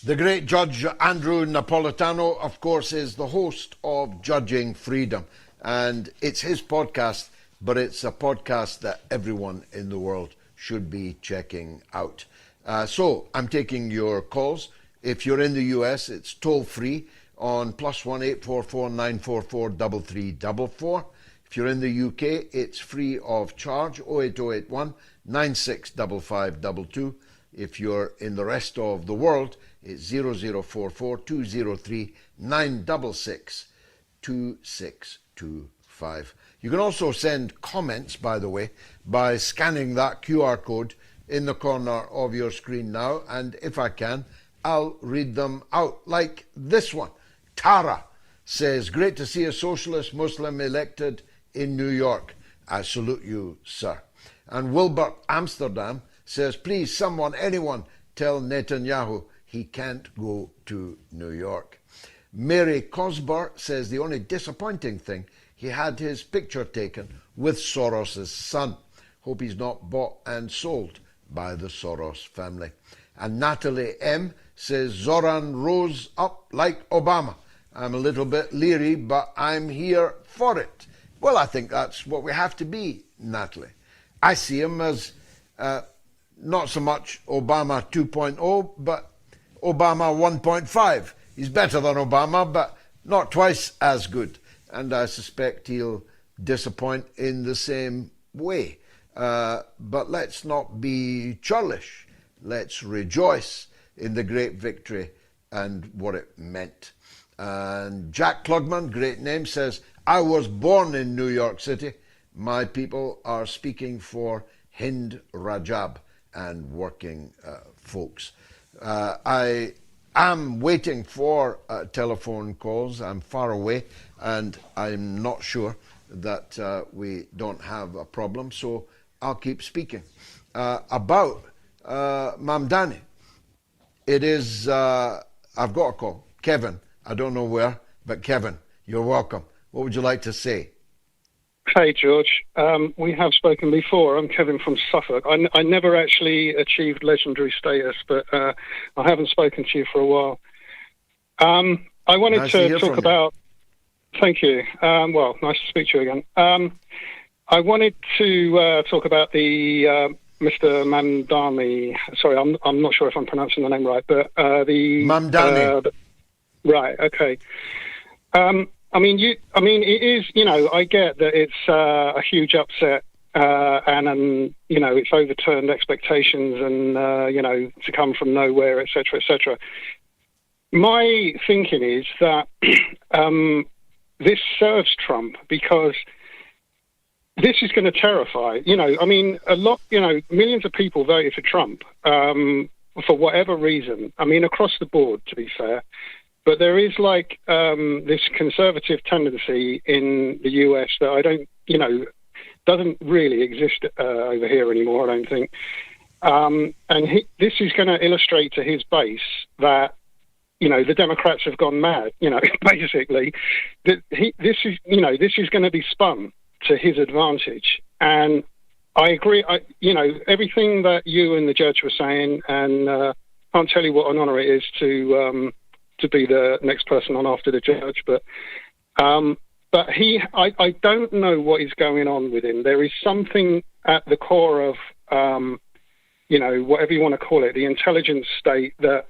The great Judge Andrew Napolitano, of course, is the host of Judging Freedom. And it's his podcast, but it's a podcast that everyone in the world should be checking out. So I'm taking your calls. If you're in the US, it's toll free on +1 844 944 3344. If you're in the UK, it's free of charge, 08081 965522. If you're in the rest of the world, it's 0044 203 966 2625. You can also send comments, by the way, by scanning that QR code in the corner of your screen now, and if I can, I'll read them out, like this one. Tara says, great to see a socialist Muslim elected in New York. I salute you, sir. And Wilbert Amsterdam says, please, someone, anyone, tell Netanyahu he can't go to New York. Mary Cosber says, the only disappointing thing, he had his picture taken with Soros' son. Hope he's not bought and sold by the Soros family. And Natalie M says, Zoran rose up like Obama. I'm a little bit leery, but I'm here for it. Well, I think that's what we have to be, Natalie. I see him as not so much Obama 2.0, but Obama 1.5. He's better than Obama, but not twice as good. And I suspect he'll disappoint in the same way. But let's not be churlish. Let's rejoice in the great victory and what it meant. And Jack Klugman, great name, says, I was born in New York City. My people are speaking for Hind Rajab and working folks. I am waiting for telephone calls. I'm far away, and I'm not sure that we don't have a problem, so I'll keep speaking. About Mamdani, it is, I've got a call. Kevin, I don't know where, but Kevin, you're welcome. What would you like to say? Hey, George. We have spoken before. I'm Kevin from Suffolk. I never actually achieved legendary status, but I haven't spoken to you for a while. I wanted nice to talk about... Thank you. Well, nice to speak to you again. I wanted to talk about the Mr. Mamdani. Sorry, I'm not sure if I'm pronouncing the name right, but the... Mamdani. Right, okay. I mean, it is, I get that it's a huge upset and it's overturned expectations and, to come from nowhere, et cetera, et cetera. My thinking is that this serves Trump because this is going to terrify, millions of people voted for Trump for whatever reason. I mean, across the board, to be fair. But there is this conservative tendency in the US that I don't, doesn't really exist over here anymore, I don't think. This is going to illustrate to his base that, the Democrats have gone mad, basically. This is going to be spun to his advantage. And I agree, everything that you and the judge were saying, and I can't tell you what an honor it is to be the next person on after the judge, but I don't know what is going on with him. There is something at the core of, whatever you want to call it, the intelligence state that,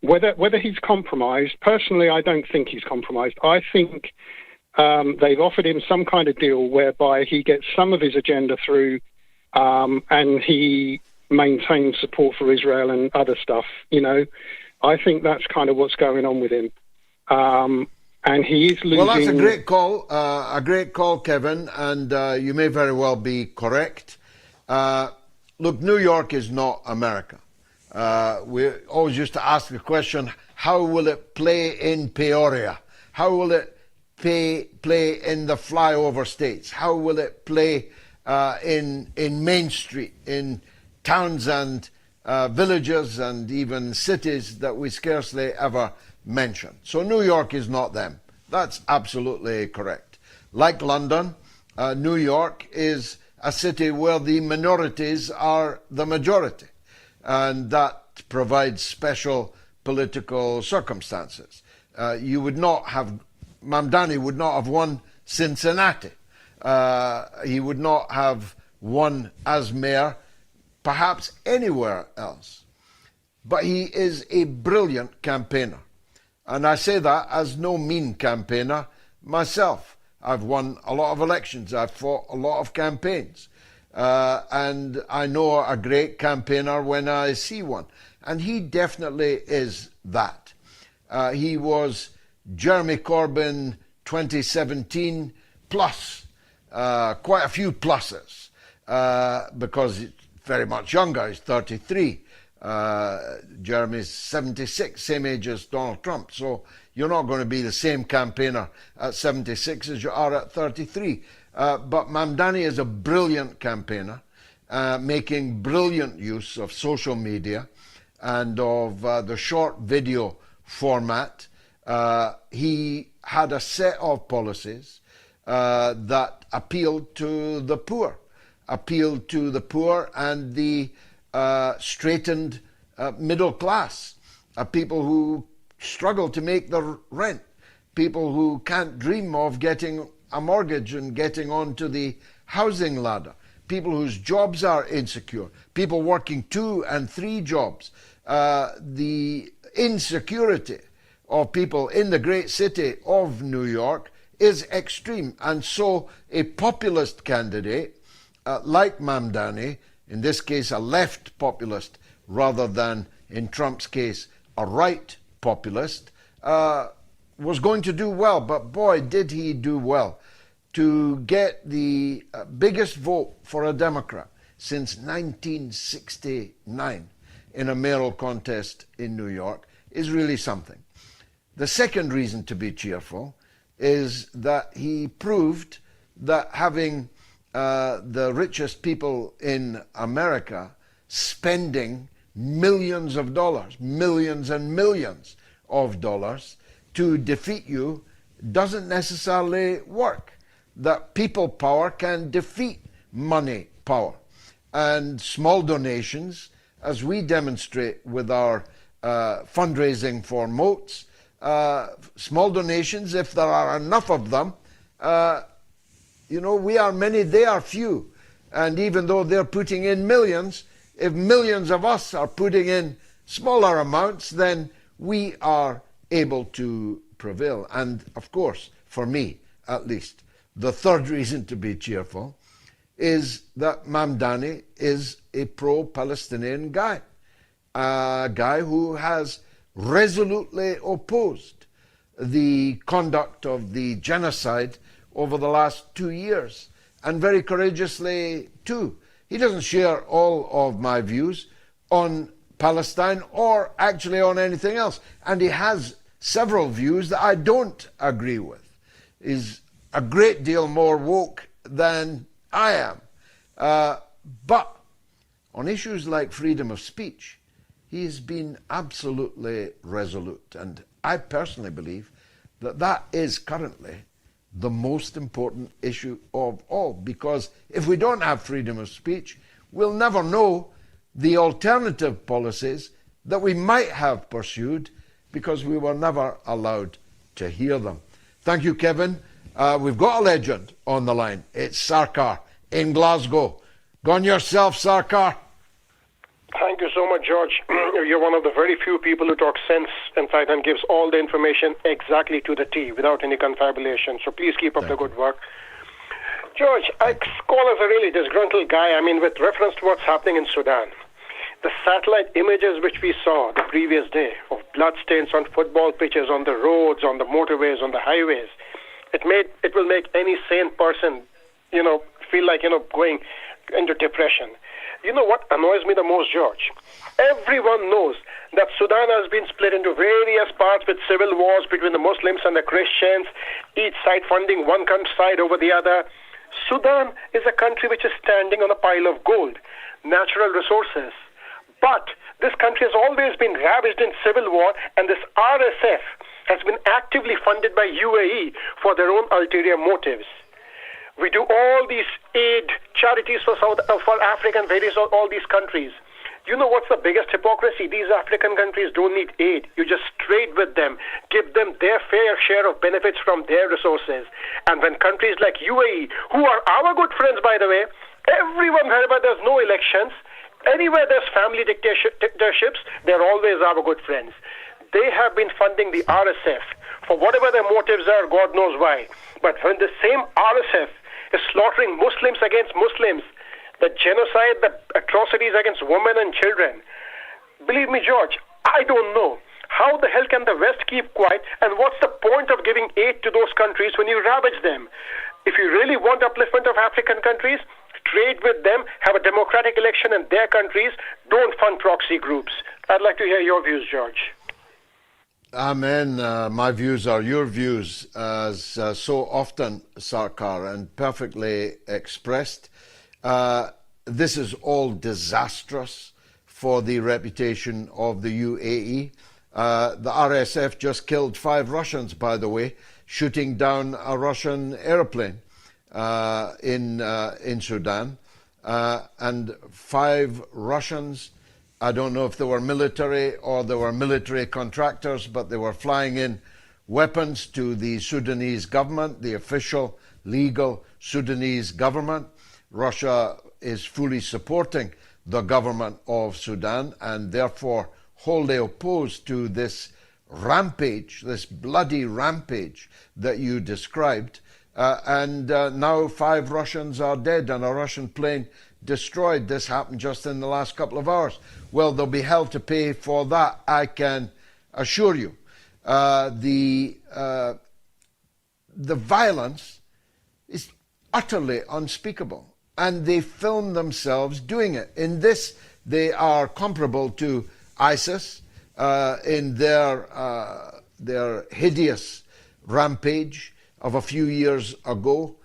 whether he's compromised, personally, I don't think he's compromised. I think they've offered him some kind of deal whereby he gets some of his agenda through, and he maintain support for Israel and other stuff, I think that's kind of what's going on with him. And he is losing... Well, that's a great call, Kevin, and you may very well be correct. Look, New York is not America. We always used to ask the question, how will it play in Peoria? How will it play in the flyover states? How will it play in Main Street, in towns and villages and even cities that we scarcely ever mention? So New York is not them. That's absolutely correct. Like London, New York is a city where the minorities are the majority, and that provides special political circumstances. You would not have, Mamdani would not have won Cincinnati. He would not have won as mayor perhaps anywhere else. But he is a brilliant campaigner. And I say that as no mean campaigner myself. I've won a lot of elections. I've fought a lot of campaigns. And I know a great campaigner when I see one. And he definitely is that. He was Jeremy Corbyn 2017 plus, quite a few pluses, because he's very much younger. He's 33. Jeremy's 76, same age as Donald Trump. So you're not going to be the same campaigner at 76 as you are at 33. But Mamdani is a brilliant campaigner, making brilliant use of social media and of the short video format. He had a set of policies that appealed to the poor and the straitened middle class, people who struggle to make the rent, people who can't dream of getting a mortgage and getting onto the housing ladder, people whose jobs are insecure, people working 2 and 3 jobs. The insecurity of people in the great city of New York is extreme. And so a populist candidate like Mamdani, in this case a left populist rather than, in Trump's case, a right populist, was going to do well. But boy, did he do well. To get the biggest vote for a Democrat since 1969 in a mayoral contest in New York is really something. The second reason to be cheerful is that he proved that having the richest people in America spending millions of dollars, millions and millions of dollars to defeat you doesn't necessarily work. That people power can defeat money power. And small donations, as we demonstrate with our fundraising for MOATS, small donations, if there are enough of them, we are many, they are few. And even though they're putting in millions, if millions of us are putting in smaller amounts, then we are able to prevail. And of course, for me at least, the third reason to be cheerful is that Mamdani is a pro-Palestinian guy, a guy who has resolutely opposed the conduct of the genocide over the last 2 years, and very courageously too. He doesn't share all of my views on Palestine or actually on anything else, and he has several views that I don't agree with. He's a great deal more woke than I am. But on issues like freedom of speech, he's been absolutely resolute. And I personally believe that that is currently the most important issue of all. Because if we don't have freedom of speech, we'll never know the alternative policies that we might have pursued because we were never allowed to hear them. Thank you, Kevin. We've got a legend on the line. It's Sarkar in Glasgow. Go on yourself, Sarkar. Thank you so much, George. You're one of the very few people who talk sense, in fact, and gives all the information exactly to the T without any confabulation. So please keep up the good work. George, I call as a really disgruntled guy, with reference to what's happening in Sudan. The satellite images which we saw the previous day of bloodstains on football pitches, on the roads, on the motorways, on the highways, it will make any sane person, feel like, going into depression. You know what annoys me the most, George? Everyone knows that Sudan has been split into various parts with civil wars between the Muslims and the Christians, each side funding one side over the other. Sudan is a country which is standing on a pile of gold, natural resources. But this country has always been ravaged in civil war, and this RSF has been actively funded by UAE for their own ulterior motives. We do all these aid charities for Africa and all these countries. You know what's the biggest hypocrisy? These African countries don't need aid. You just trade with them, give them their fair share of benefits from their resources. And when countries like UAE, who are our good friends, by the way, everyone, wherever there's no elections, Anywhere there's family dictatorships, they're always our good friends. They have been funding the RSF for whatever their motives are, God knows why. But when the same RSF is slaughtering Muslims against Muslims, the genocide, the atrocities against women and children, believe me, George, I don't know. How the hell can the West keep quiet? And what's the point of giving aid to those countries when you ravage them? If you really want upliftment of African countries, trade with them, have a democratic election in their countries, don't fund proxy groups. I'd like to hear your views, George. Amen. My views are your views, as so often, Sarkar, and perfectly expressed. This is all disastrous for the reputation of the UAE. The RSF just killed 5 Russians, by the way, shooting down a Russian airplane in Sudan. And 5 Russians, I don't know if they were military or they were military contractors, but they were flying in weapons to the Sudanese government, the official, legal Sudanese government. Russia is fully supporting the government of Sudan and therefore wholly opposed to this rampage, this bloody rampage that you described. Now 5 Russians are dead and a Russian plane destroyed. This happened just in the last couple of hours. Well, they'll be held to pay for that, I can assure you. The violence is utterly unspeakable, and they film themselves doing it. In this, they are comparable to ISIS in their hideous rampage of a few years ago,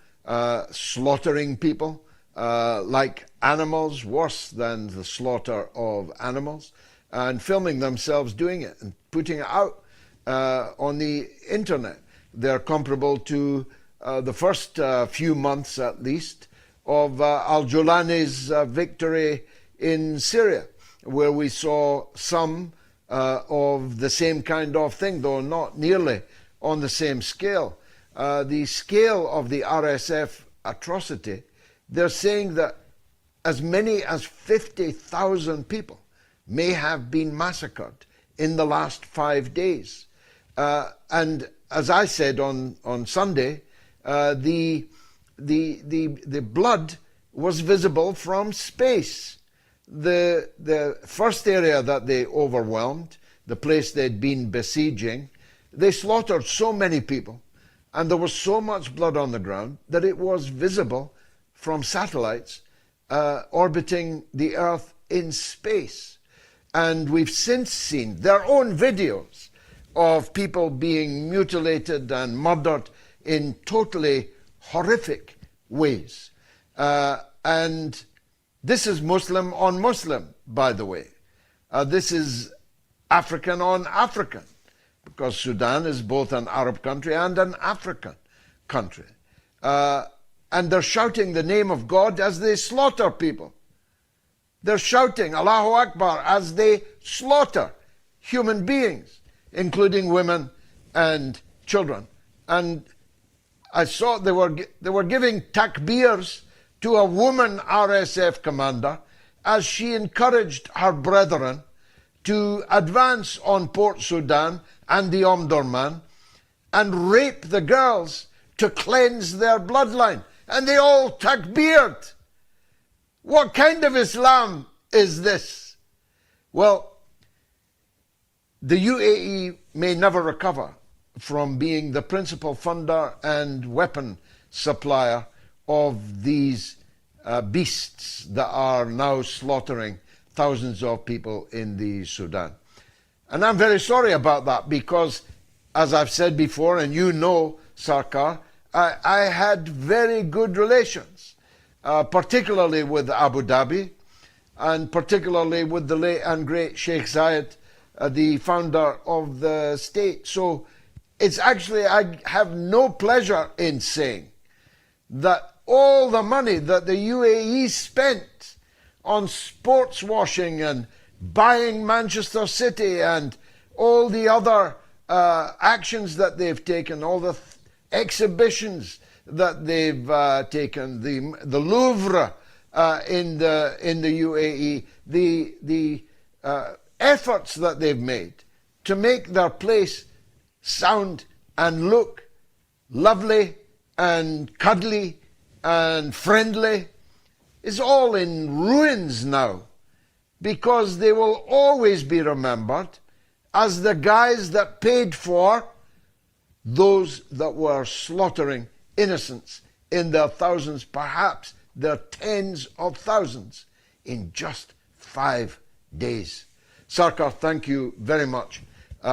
slaughtering people like animals, worse than the slaughter of animals, and filming themselves doing it and putting it out on the internet. They're comparable to the first few months, at least, of al-Jolani's victory in Syria, where we saw some of the same kind of thing, though not nearly on the same scale. The scale of the RSF atrocity, they're saying that as many as 50,000 people may have been massacred in the last 5 days. And as I said on Sunday, the blood was visible from space. The first area that they overwhelmed, the place they'd been besieging, they slaughtered so many people, and there was so much blood on the ground that it was visible from satellites orbiting the Earth in space. And we've since seen their own videos of people being mutilated and murdered in totally horrific ways. And this is Muslim on Muslim, by the way. This is African on African, because Sudan is both an Arab country and an African country. And they're shouting the name of God as they slaughter people. They're shouting Allahu Akbar as they slaughter human beings, including women and children. And I saw they were giving takbirs to a woman RSF commander as she encouraged her brethren to advance on Port Sudan and the Omdurman and rape the girls to cleanse their bloodline. And they all takbired. What kind of Islam is this? Well, the UAE may never recover from being the principal funder and weapon supplier of these beasts that are now slaughtering thousands of people in the Sudan. And I'm very sorry about that because, as I've said before, and you know, Sarkar, I had very good relations, particularly with Abu Dhabi, and particularly with the late and great Sheikh Zayed, the founder of the state. So it's actually, I have no pleasure in saying that all the money that the UAE spent on sports washing and buying Manchester City and all the other actions that they've taken, all the exhibitions that they've taken, the Louvre in the UAE, the efforts that they've made to make their place sound and look lovely and cuddly and friendly is all in ruins now, because they will always be remembered as the guys that paid for those that were slaughtering innocents in their thousands, perhaps their tens of thousands, in just 5 days. Sarkar, thank you very much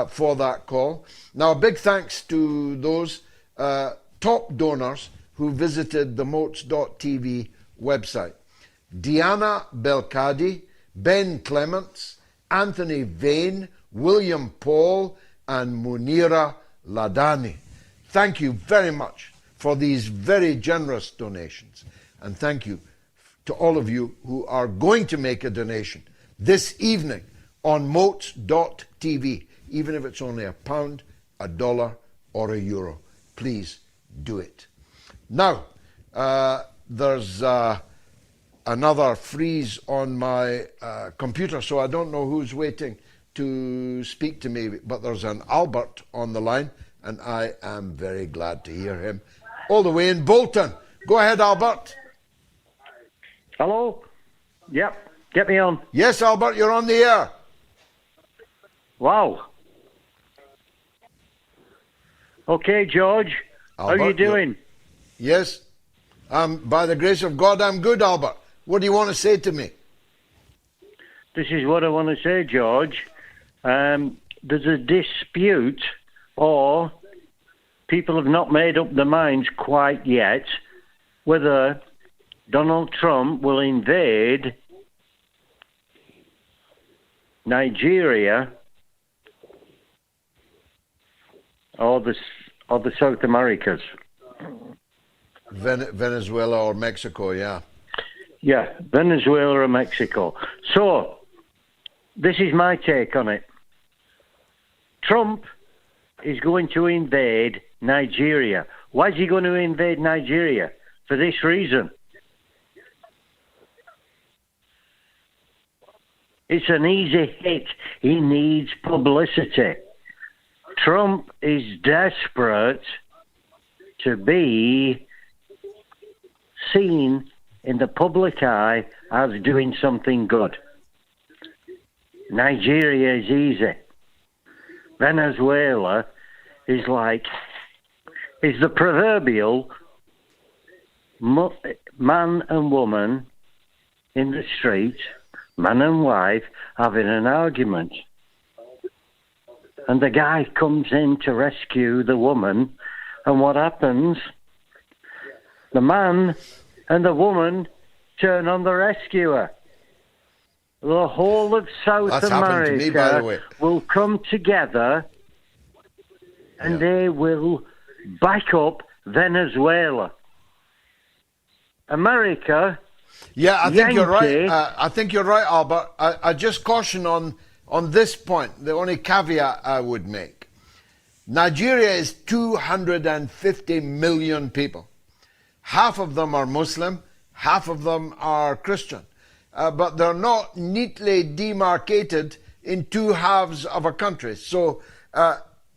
for that call. Now, a big thanks to those top donors who visited the MOATS.tv website. Diana Belkadi, Ben Clements, Anthony Vane, William Paul, and Munira Ladani. Thank you very much for these very generous donations. And thank you to all of you who are going to make a donation this evening on MOATS.tv, even if it's only £1, $1, or €1. Please do it. Now, there's another freeze on my computer, so I don't know who's waiting to speak to me, but there's an Albert on the line, and I am very glad to hear him all the way in Bolton. Go ahead, Albert. Hello? Yep, get me on. Yes, Albert, you're on the air. Wow. Okay, George, Albert, how are you doing? Yes, by the grace of God, I'm good, Albert. What do you want to say to me? This is what I want to say, George. There's a dispute, or people have not made up their minds quite yet, whether Donald Trump will invade Nigeria or the South Americas. Venezuela or Mexico, yeah. Yeah, Venezuela or Mexico. So, this is my take on it. Trump is going to invade Nigeria. Why is he going to invade Nigeria? For this reason. It's an easy hit. He needs publicity. Trump is desperate to be seen in the public eye as doing something good. Nigeria is easy. Venezuela is the proverbial man and woman in the street, man and wife, having an argument. And the guy comes in to rescue the woman, and what happens? The man and the woman turn on the rescuer. The whole of South America me, by the way. will come together and they will back up Venezuela. America... Yeah, I think you're right. I think you're right, Albert. I just caution on this point, the only caveat I would make. Nigeria is 250 million people. Half of them are Muslim, half of them are Christian. But they're not neatly demarcated in two halves of a country. So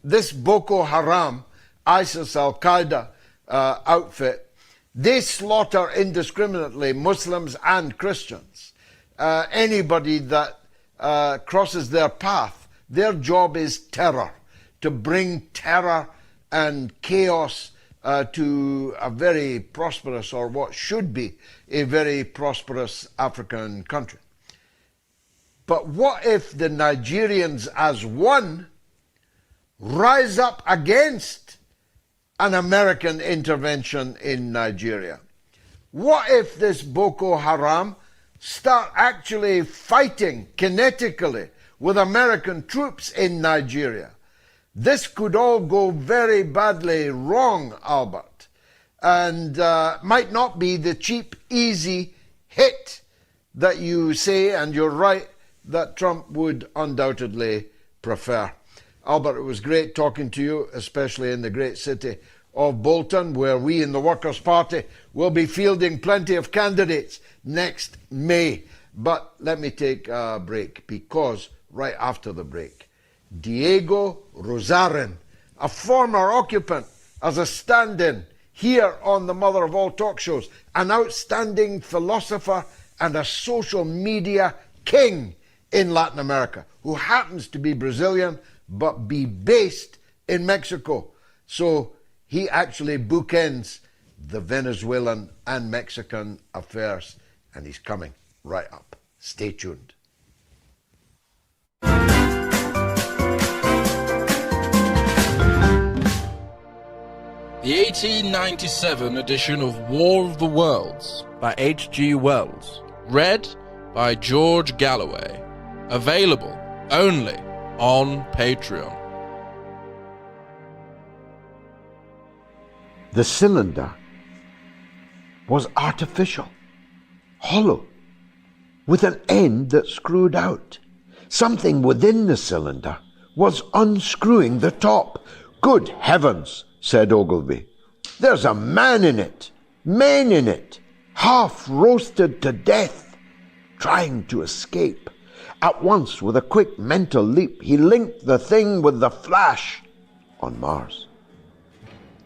this Boko Haram, ISIS, Al-Qaeda outfit, they slaughter indiscriminately Muslims and Christians. Anybody that crosses their path, their job is terror, to bring terror and chaos to a very prosperous, or what should be a very prosperous African country. But what if the Nigerians as one rise up against an American intervention in Nigeria? What if this Boko Haram start actually fighting kinetically with American troops in Nigeria? This could all go very badly wrong, Albert, and might not be the cheap, easy hit that you say, and you're right, that Trump would undoubtedly prefer. Albert, it was great talking to you, especially in the great city of Bolton, where we in the Workers' Party will be fielding plenty of candidates next May. But let me take a break, because right after the break, Diego Rosarin, a former occupant as a stand-in here on the Mother of All Talk Shows, an outstanding philosopher and a social media king in Latin America, who happens to be Brazilian but be based in Mexico. So he actually bookends the Venezuelan and Mexican affairs, and he's coming right up. Stay tuned. The 1897 edition of War of the Worlds by H.G. Wells, read by George Galloway, available only on Patreon. The cylinder was artificial, hollow, with an end that screwed out. Something within the cylinder was unscrewing the top. Good heavens, said Ogilvy. There's a man in it, men in it, half roasted to death, trying to escape. At once, with a quick mental leap, he linked the thing with the flash on Mars.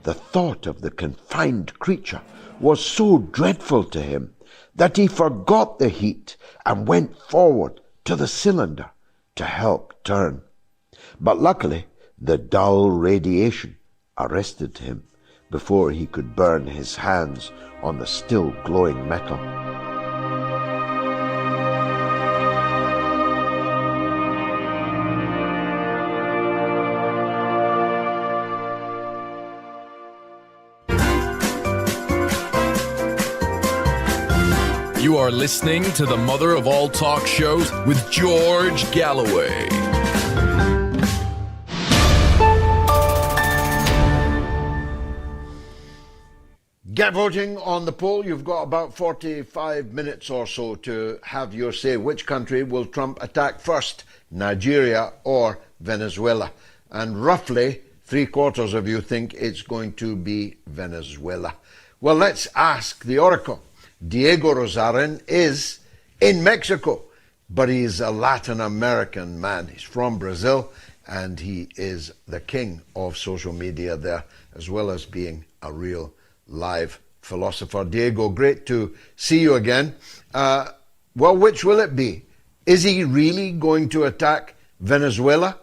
The thought of the confined creature was so dreadful to him that he forgot the heat and went forward to the cylinder to help turn. But luckily, the dull radiation arrested him before he could burn his hands on the still glowing metal. You are listening to the Mother of All Talk Shows with George Galloway. Get voting on the poll. You've got about 45 minutes or so to have your say. Which country will Trump attack first, Nigeria or Venezuela? And roughly 3/4 of you think it's going to be Venezuela. Well, let's ask the oracle. Diego Rosarin is in Mexico, but he's a Latin American man. He's from Brazil, and he is the king of social media there, as well as being a real live philosopher. Diego, great to see you again. Well, which will it be? Is he really going to attack Venezuela?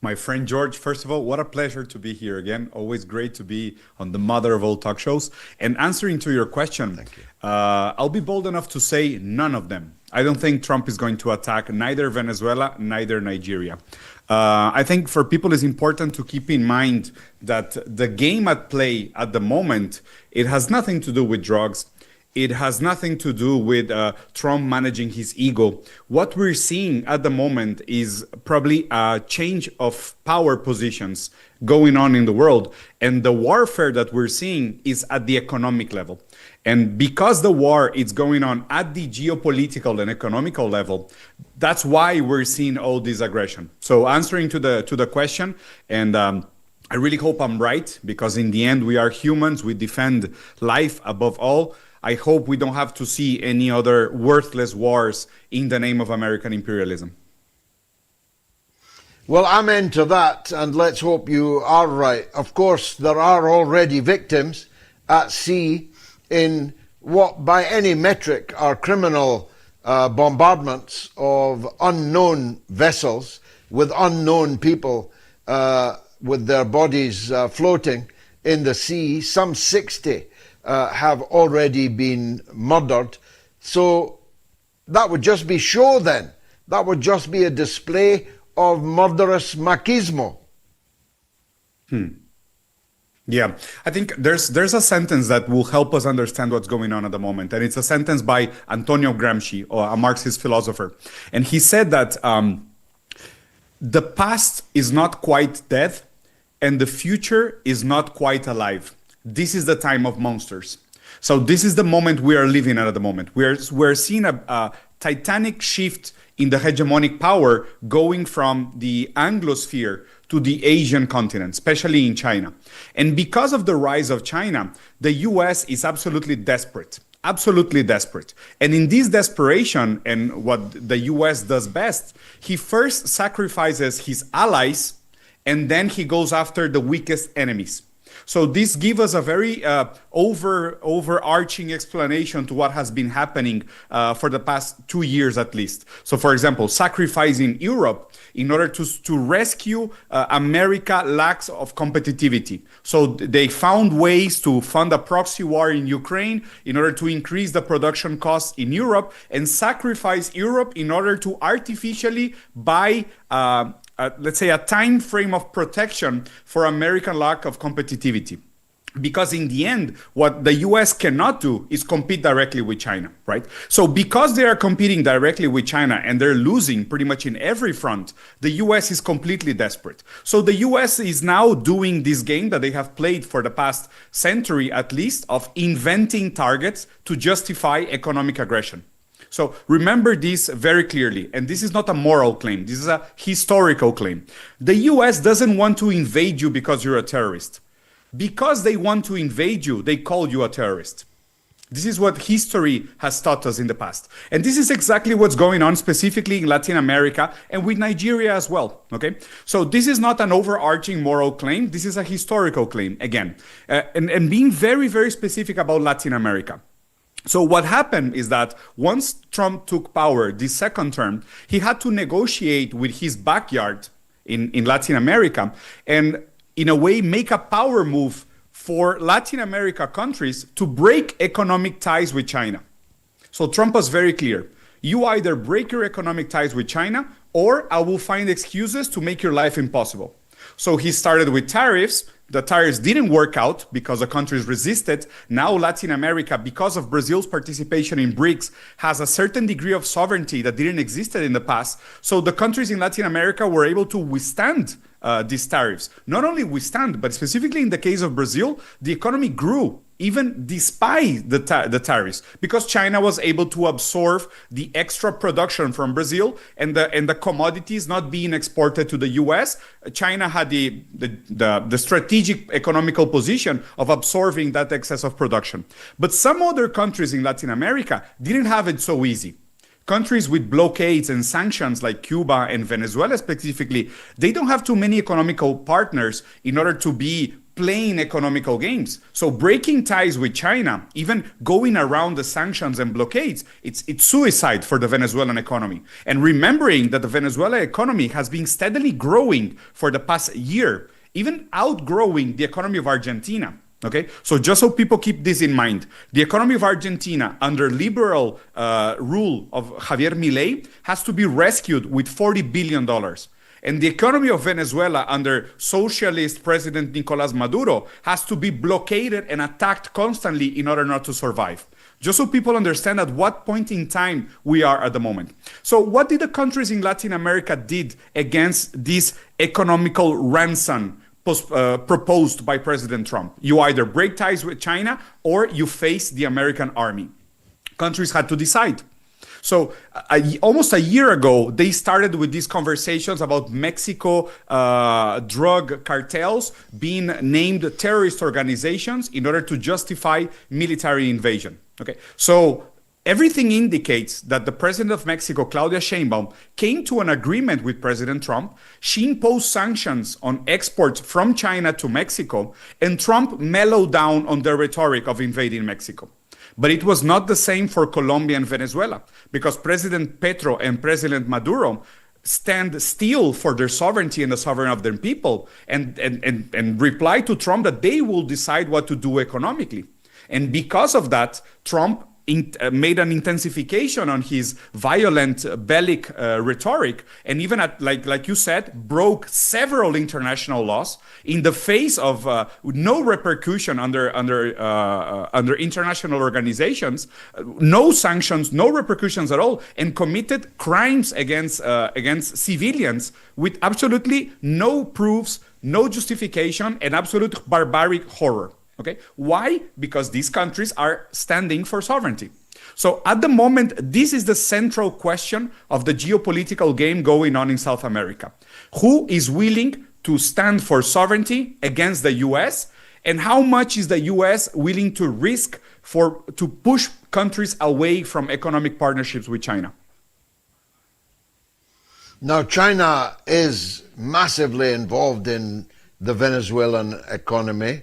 My friend George, first of all, what a pleasure to be here again. Always great to be on the Mother of All Talk Shows. And answering to your question, I'll be bold enough to say none of them. I don't think Trump is going to attack neither Venezuela, neither Nigeria. I think for people it's important to keep in mind that the game at play at the moment, it has nothing to do with drugs. It has nothing to do with Trump managing his ego. What we're seeing at the moment is probably a change of power positions going on in the world. And the warfare that we're seeing is at the economic level. And because the war is going on at the geopolitical and economical level, that's why we're seeing all this aggression. So answering to the question, and I really hope I'm right, because in the end, we are humans. We defend life above all. I hope we don't have to see any other worthless wars in the name of American imperialism. Well, I'm into that, and let's hope you are right. Of course, there are already victims at sea in what, by any metric, are criminal bombardments of unknown vessels with unknown people with their bodies floating in the sea. Some 60 have already been murdered. So that would just be show then. That would just be a display of murderous machismo. Yeah, I think there's a sentence that will help us understand what's going on at the moment. And it's a sentence by Antonio Gramsci, or a Marxist philosopher. And he said that the past is not quite dead and the future is not quite alive. This is the time of monsters. So this is the moment we are living at the moment. We're seeing a titanic shift in the hegemonic power going from the Anglosphere to the Asian continent, especially in China. And because of the rise of China, the US is absolutely desperate. Absolutely desperate. And in this desperation, and what the US does best, he first sacrifices his allies, and then he goes after the weakest enemies. So this gives us a very overarching explanation to what has been happening for the past 2 years at least. So for example, sacrificing Europe in order to rescue America lacks of competitivity. So they found ways to fund a proxy war in Ukraine in order to increase the production costs in Europe and sacrifice Europe in order to artificially buy let's say a time frame of protection for American lack of competitivity. Because in the end, what the US cannot do is compete directly with China, right? So because they are competing directly with China and they're losing pretty much in every front, the US is completely desperate. So the US is now doing this game that they have played for the past century at least of inventing targets to justify economic aggression. So remember this very clearly, and this is not a moral claim, this is a historical claim. The US doesn't want to invade you because you're a terrorist. Because they want to invade you, they call you a terrorist. This is what history has taught us in the past. And this is exactly what's going on specifically in Latin America and with Nigeria as well, okay? So this is not an overarching moral claim, this is a historical claim, again. And being very, very specific about Latin America. So what happened is that once Trump took power this second term, he had to negotiate with his backyard in Latin America and in a way make a power move for Latin America countries to break economic ties with China. So Trump was very clear. You either break your economic ties with China or I will find excuses to make your life impossible. So he started with tariffs. The tariffs didn't work out because the countries resisted. Now Latin America, because of Brazil's participation in BRICS, has a certain degree of sovereignty that didn't exist in the past. So the countries in Latin America were able to withstand these tariffs. Not only withstand, but specifically in the case of Brazil, the economy grew even despite the tariffs, because China was able to absorb the extra production from Brazil and the commodities not being exported to the US. China had the strategic economical position of absorbing that excess of production. But some other countries in Latin America didn't have it so easy. Countries with blockades and sanctions like Cuba and Venezuela specifically, they don't have too many economical partners in order to be playing economical games. So breaking ties with China, even going around the sanctions and blockades, it's suicide for the Venezuelan economy. And remembering that the Venezuelan economy has been steadily growing for the past year, even outgrowing the economy of Argentina. Okay, so just so people keep this in mind, the economy of Argentina under liberal rule of Javier Milei has to be rescued with $40 billion. And the economy of Venezuela under socialist President Nicolas Maduro has to be blockaded and attacked constantly in order not to survive. Just so people understand at what point in time we are at the moment. So what did the countries in Latin America did against this economical ransom proposed by President Trump? You either break ties with China or you face the American army. Countries had to decide. So almost a year ago, they started with these conversations about Mexico drug cartels being named terrorist organizations in order to justify military invasion. Okay, so everything indicates that the president of Mexico, Claudia Sheinbaum, came to an agreement with President Trump. She imposed sanctions on exports from China to Mexico, and Trump mellowed down on the rhetoric of invading Mexico. But it was not the same for Colombia and Venezuela, because President Petro and President Maduro stand still for their sovereignty and the sovereignty of their people and reply to Trump that they will decide what to do economically. And because of that, Trump made an intensification on his violent bellic rhetoric, and even like you said, broke several international laws in the face of no repercussion under international organizations, no sanctions, no repercussions at all, and committed crimes against civilians with absolutely no proofs, no justification, and absolute barbaric horror. Okay, why? Because these countries are standing for sovereignty. So at the moment, this is the central question of the geopolitical game going on in South America. Who is willing to stand for sovereignty against the US? And how much is the US willing to risk to push countries away from economic partnerships with China? Now, China is massively involved in the Venezuelan economy,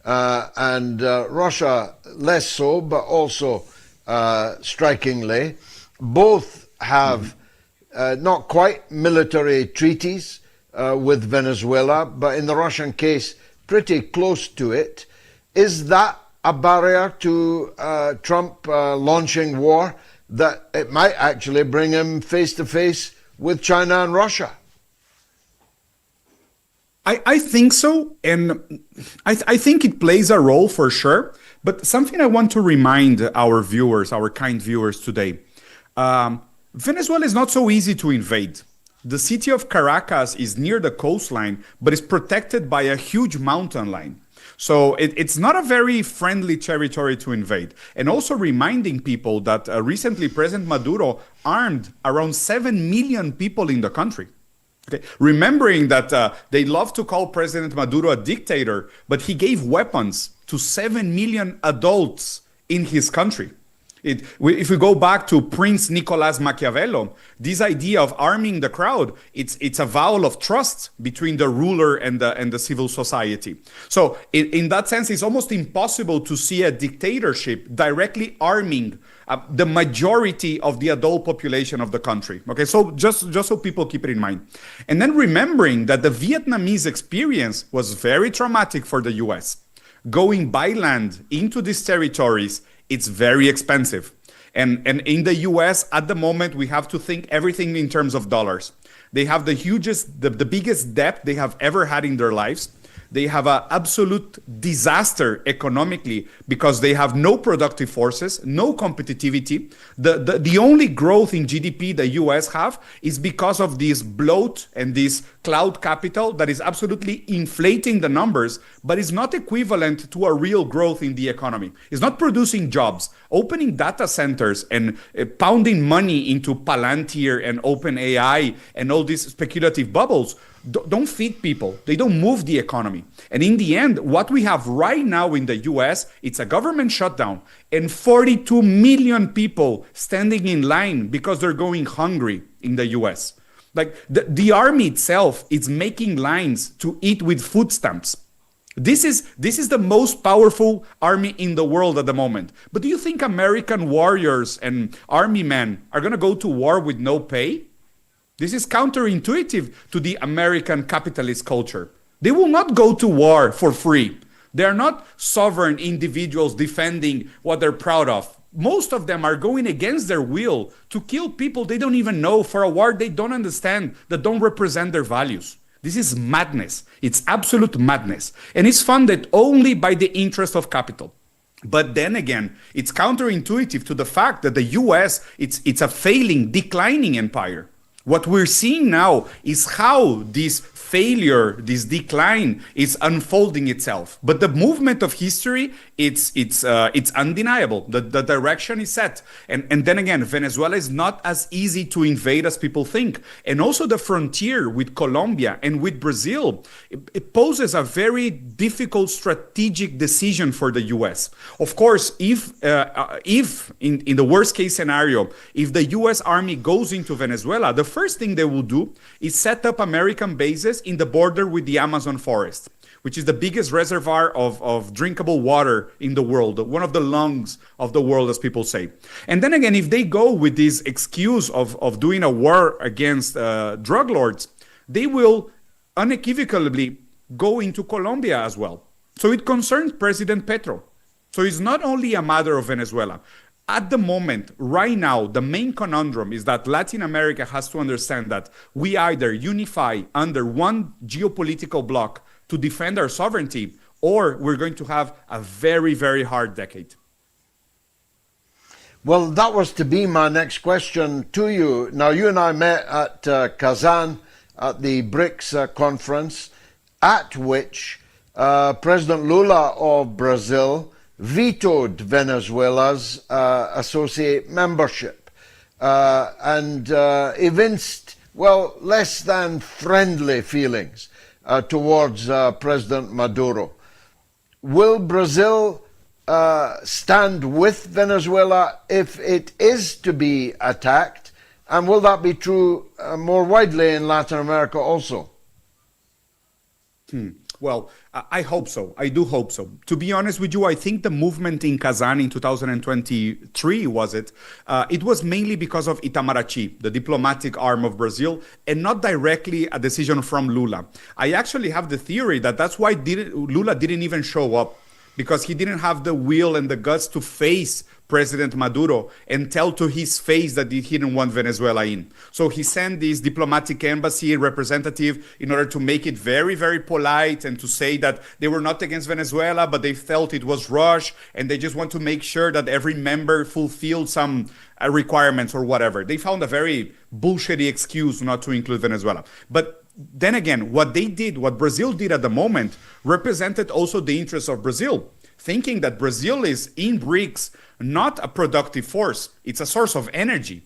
and Russia less so, but also strikingly. Both have not quite military treaties with Venezuela, but in the Russian case, pretty close to it. Is that a barrier to Trump launching war, that it might actually bring him face to face with China and Russia? I think so, and I think it plays a role for sure. But something I want to remind our viewers, our kind viewers today, Venezuela is not so easy to invade. The city of Caracas is near the coastline, but is protected by a huge mountain line. So it's not a very friendly territory to invade. And also reminding people that recently President Maduro armed around 7 million people in the country. Okay. Remembering that they love to call President Maduro a dictator, but he gave weapons to 7 million adults in his country. If we go back to Prince Nicolas Machiavello, this idea of arming the crowd, it's a vow of trust between the ruler and the civil society. So in that sense, it's almost impossible to see a dictatorship directly arming the majority of the adult population of the country. Okay, so just so people keep it in mind. And then remembering that the Vietnamese experience was very traumatic for the US. Going by land into these territories, it's very expensive. And in the US, at the moment, we have to think everything in terms of dollars. They have the biggest debt they have ever had in their lives. They have an absolute disaster economically because they have no productive forces, no competitivity. The only growth in GDP the US have is because of this bloat and this cloud capital that is absolutely inflating the numbers, but is not equivalent to a real growth in the economy. It's not producing jobs. Opening data centers and pounding money into Palantir and OpenAI and all these speculative bubbles don't feed people. They don't move the economy. And in the end, what we have right now in the US, it's a government shutdown and 42 million people standing in line because they're going hungry in the US. Like the army itself is making lines to eat with food stamps. This is the most powerful army in the world at the moment. But do you think American warriors and army men are going to go to war with no pay? This is counterintuitive to the American capitalist culture. They will not go to war for free. They are not sovereign individuals defending what they're proud of. Most of them are going against their will to kill people they don't even know for a war they don't understand, that don't represent their values. This is madness. It's absolute madness. And it's funded only by the interest of capital. But then again, it's counterintuitive to the fact that the US, it's a failing, declining empire. What we're seeing now is how this failure, this decline is unfolding itself. But the movement of history, it's undeniable. The direction is set. And then again, Venezuela is not as easy to invade as people think. And also the frontier with Colombia and with Brazil, it poses a very difficult strategic decision for the US. Of course, if in the worst case scenario, if the US army goes into Venezuela, the first thing they will do is set up American bases in the border with the Amazon forest, which is the biggest reservoir of drinkable water in the world, one of the lungs of the world, as people say. And then again, if they go with this excuse of doing a war against drug lords, they will unequivocally go into Colombia as well. So it concerns President Petro. So it's not only a matter of Venezuela. At the moment, right now, the main conundrum is that Latin America has to understand that we either unify under one geopolitical bloc to defend our sovereignty, or we're going to have a very, very hard decade. Well, that was to be my next question to you. Now, you and I met at Kazan at the BRICS conference, at which President Lula of Brazil vetoed Venezuela's associate membership and evinced, well, less than friendly feelings towards President Maduro. Will Brazil stand with Venezuela if it is to be attacked? And will that be true more widely in Latin America also? Well, I hope so. I do hope so. To be honest with you, I think the movement in Kazan in 2023, it was mainly because of Itamaraty, the diplomatic arm of Brazil, and not directly a decision from Lula. I actually have the theory that that's why Lula didn't even show up, because he didn't have the will and the guts to face President Maduro and tell to his face that he didn't want Venezuela in. So he sent this diplomatic embassy representative in order to make it very, very polite and to say that they were not against Venezuela, but they felt it was rushed and they just want to make sure that every member fulfilled some requirements or whatever. They found a very bullshitty excuse not to include Venezuela. But then again, what Brazil did at the moment represented also the interests of Brazil, thinking that Brazil is in BRICS not a productive force, it's a source of energy.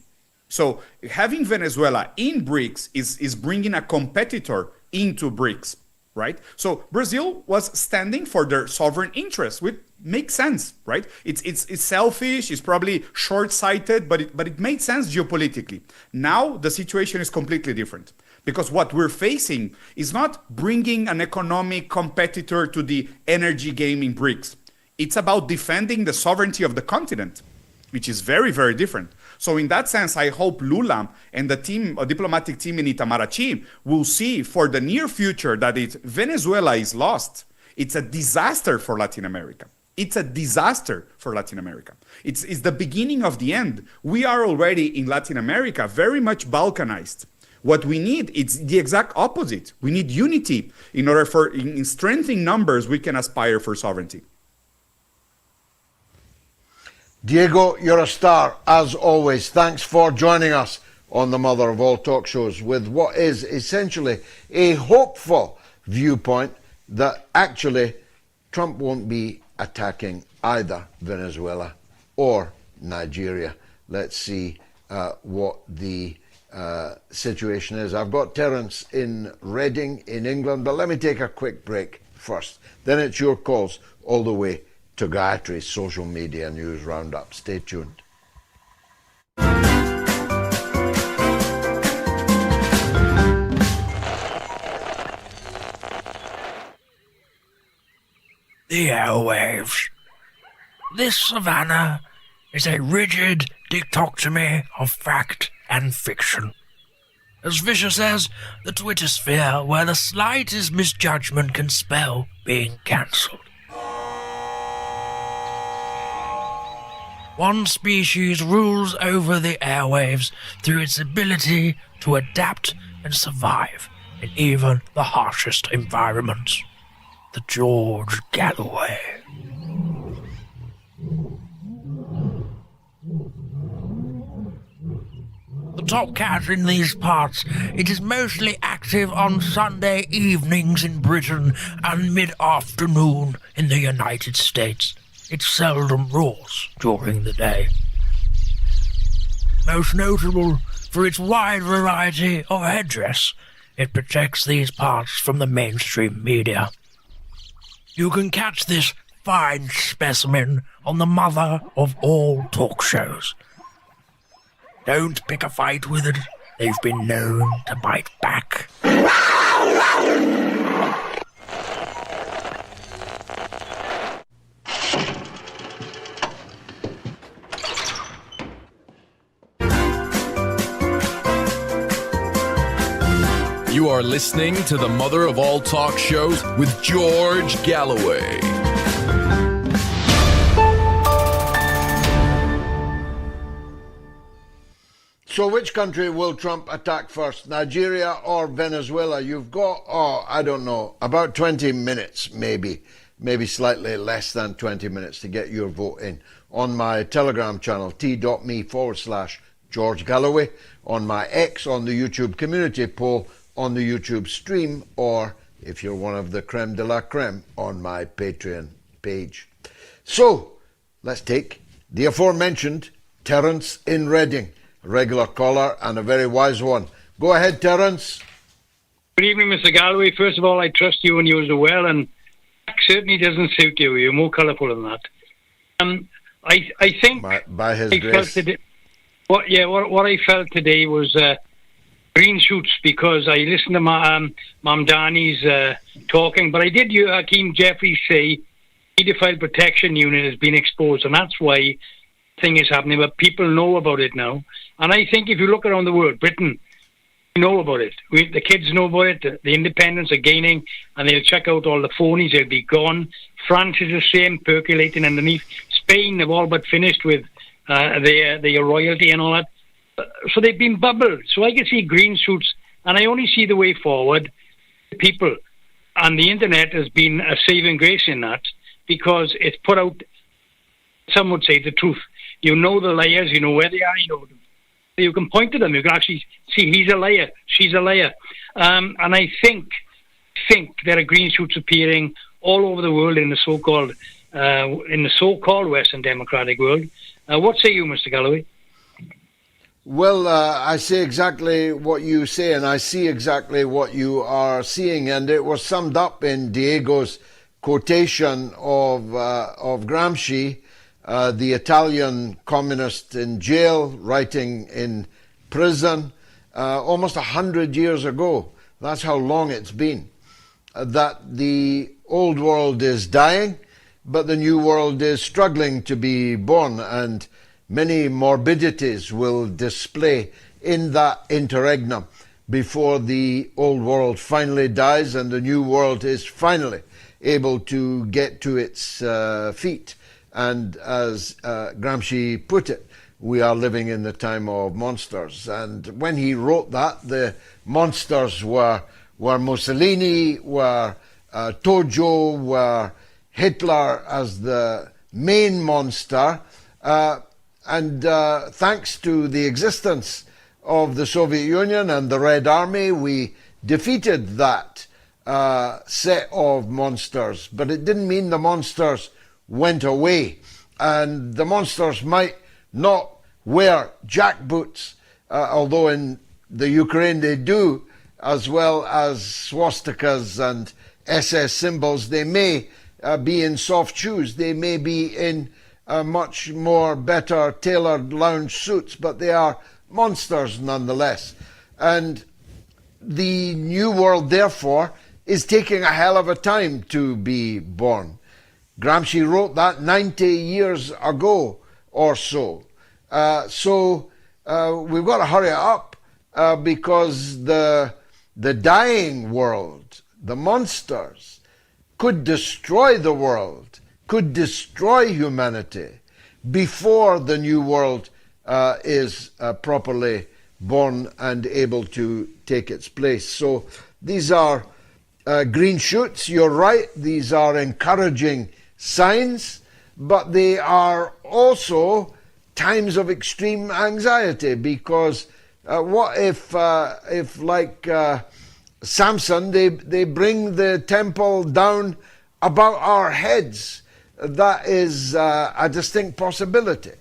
So having Venezuela in BRICS is bringing a competitor into BRICS, right? So Brazil was standing for their sovereign interests, which makes sense, right? It's selfish, it's probably short-sighted, but it made sense geopolitically. Now the situation is completely different, because what we're facing is not bringing an economic competitor to the energy game in BRICS. It's about defending the sovereignty of the continent, which is very, very different. So in that sense, I hope Lula and the team, a diplomatic team in Itamaraty, will see for the near future that if Venezuela is lost, it's a disaster for Latin America. It's a disaster for Latin America. It's the beginning of the end. We are already in Latin America very much balkanized. What we need is the exact opposite. We need unity in order for, in strengthening numbers, we can aspire for sovereignty. Diego, you're a star, as always. Thanks for joining us on the mother of all talk shows with what is essentially a hopeful viewpoint that actually Trump won't be attacking either Venezuela or Nigeria. Let's see what the situation is. I've got Terence in Reading in England, but let me take a quick break first. Then it's your calls all the way to Gayatri's social media news roundup. Stay tuned. The airwaves. This savannah is a rigid dichotomy of fact and fiction. As vicious as the Twitter sphere, where the slightest misjudgment can spell being cancelled. One species rules over the airwaves through its ability to adapt and survive in even the harshest environments. The George Galloway. The top cat in these parts, it is mostly active on Sunday evenings in Britain and mid-afternoon in the United States. It seldom roars during the day. Most notable for its wide variety of headdress, it protects these parts from the mainstream media. You can catch this fine specimen on the mother of all talk shows. Don't pick a fight with it. They've been known to bite back. You are listening to the mother of all talk shows with George Galloway. So which country will Trump attack first, Nigeria or Venezuela? You've got, I don't know, about 20 minutes maybe slightly less than 20 minutes to get your vote in on my Telegram channel, t.me/George Galloway, on my X, on the YouTube community poll, on the YouTube stream, or if you're one of the creme de la creme, on my Patreon page. So let's take the aforementioned Terence in Reading, a regular caller and a very wise one. Go ahead, Terence. Good evening, Mr. Galloway. First of all, I trust you and yours are well, and black certainly doesn't suit you. You're more colourful than that. I think by his grace. What I felt today was green shoots, because I listened to my mamdani's talking, but I did hear Hakeem Jeffries say pedophile protection unit has been exposed, and that's why thing is happening. But people know about it now, and I think if you look around the world, Britain, we know about it. The kids know about it. The independents are gaining, and they'll check out all the phonies. They'll be gone. France is the same, percolating underneath. Spain have all but finished with their royalty and all that. So they've been bubbled. So I can see green shoots, and I only see the way forward. People and the internet has been a saving grace in that, because it's put out, some would say, the truth. You know the liars, you know where they are, you can point to them. You can actually see he's a liar, she's a liar. And I think there are green shoots appearing all over the world in the so-called Western democratic world. What say you, Mr. Galloway? Well, I say exactly what you say, and I see exactly what you are seeing, and it was summed up in Diego's quotation of Gramsci, the Italian communist in jail, writing in prison, almost 100 years ago. That's how long it's been. That the old world is dying, but the new world is struggling to be born, and many morbidities will display in that interregnum before the old world finally dies and the new world is finally able to get to its feet. And as Gramsci put it, we are living in the time of monsters. And when he wrote that, the monsters were Mussolini, were Tojo, were Hitler as the main monster. And thanks to the existence of the Soviet Union and the Red Army, we defeated that set of monsters. But it didn't mean the monsters went away. And the monsters might not wear jackboots, although in the Ukraine they do, as well as swastikas and SS symbols. They may be in soft shoes. They may be in much more better tailored lounge suits, but they are monsters nonetheless. And the new world, therefore, is taking a hell of a time to be born. Gramsci wrote that 90 years ago or so. So we've got to hurry up because the dying world, the monsters, could destroy the world, could destroy humanity before the new world is properly born and able to take its place. So these are green shoots, you're right, these are encouraging signs, but they are also times of extreme anxiety, because what if like Samson, they bring the temple down about our heads? That is a distinct possibility.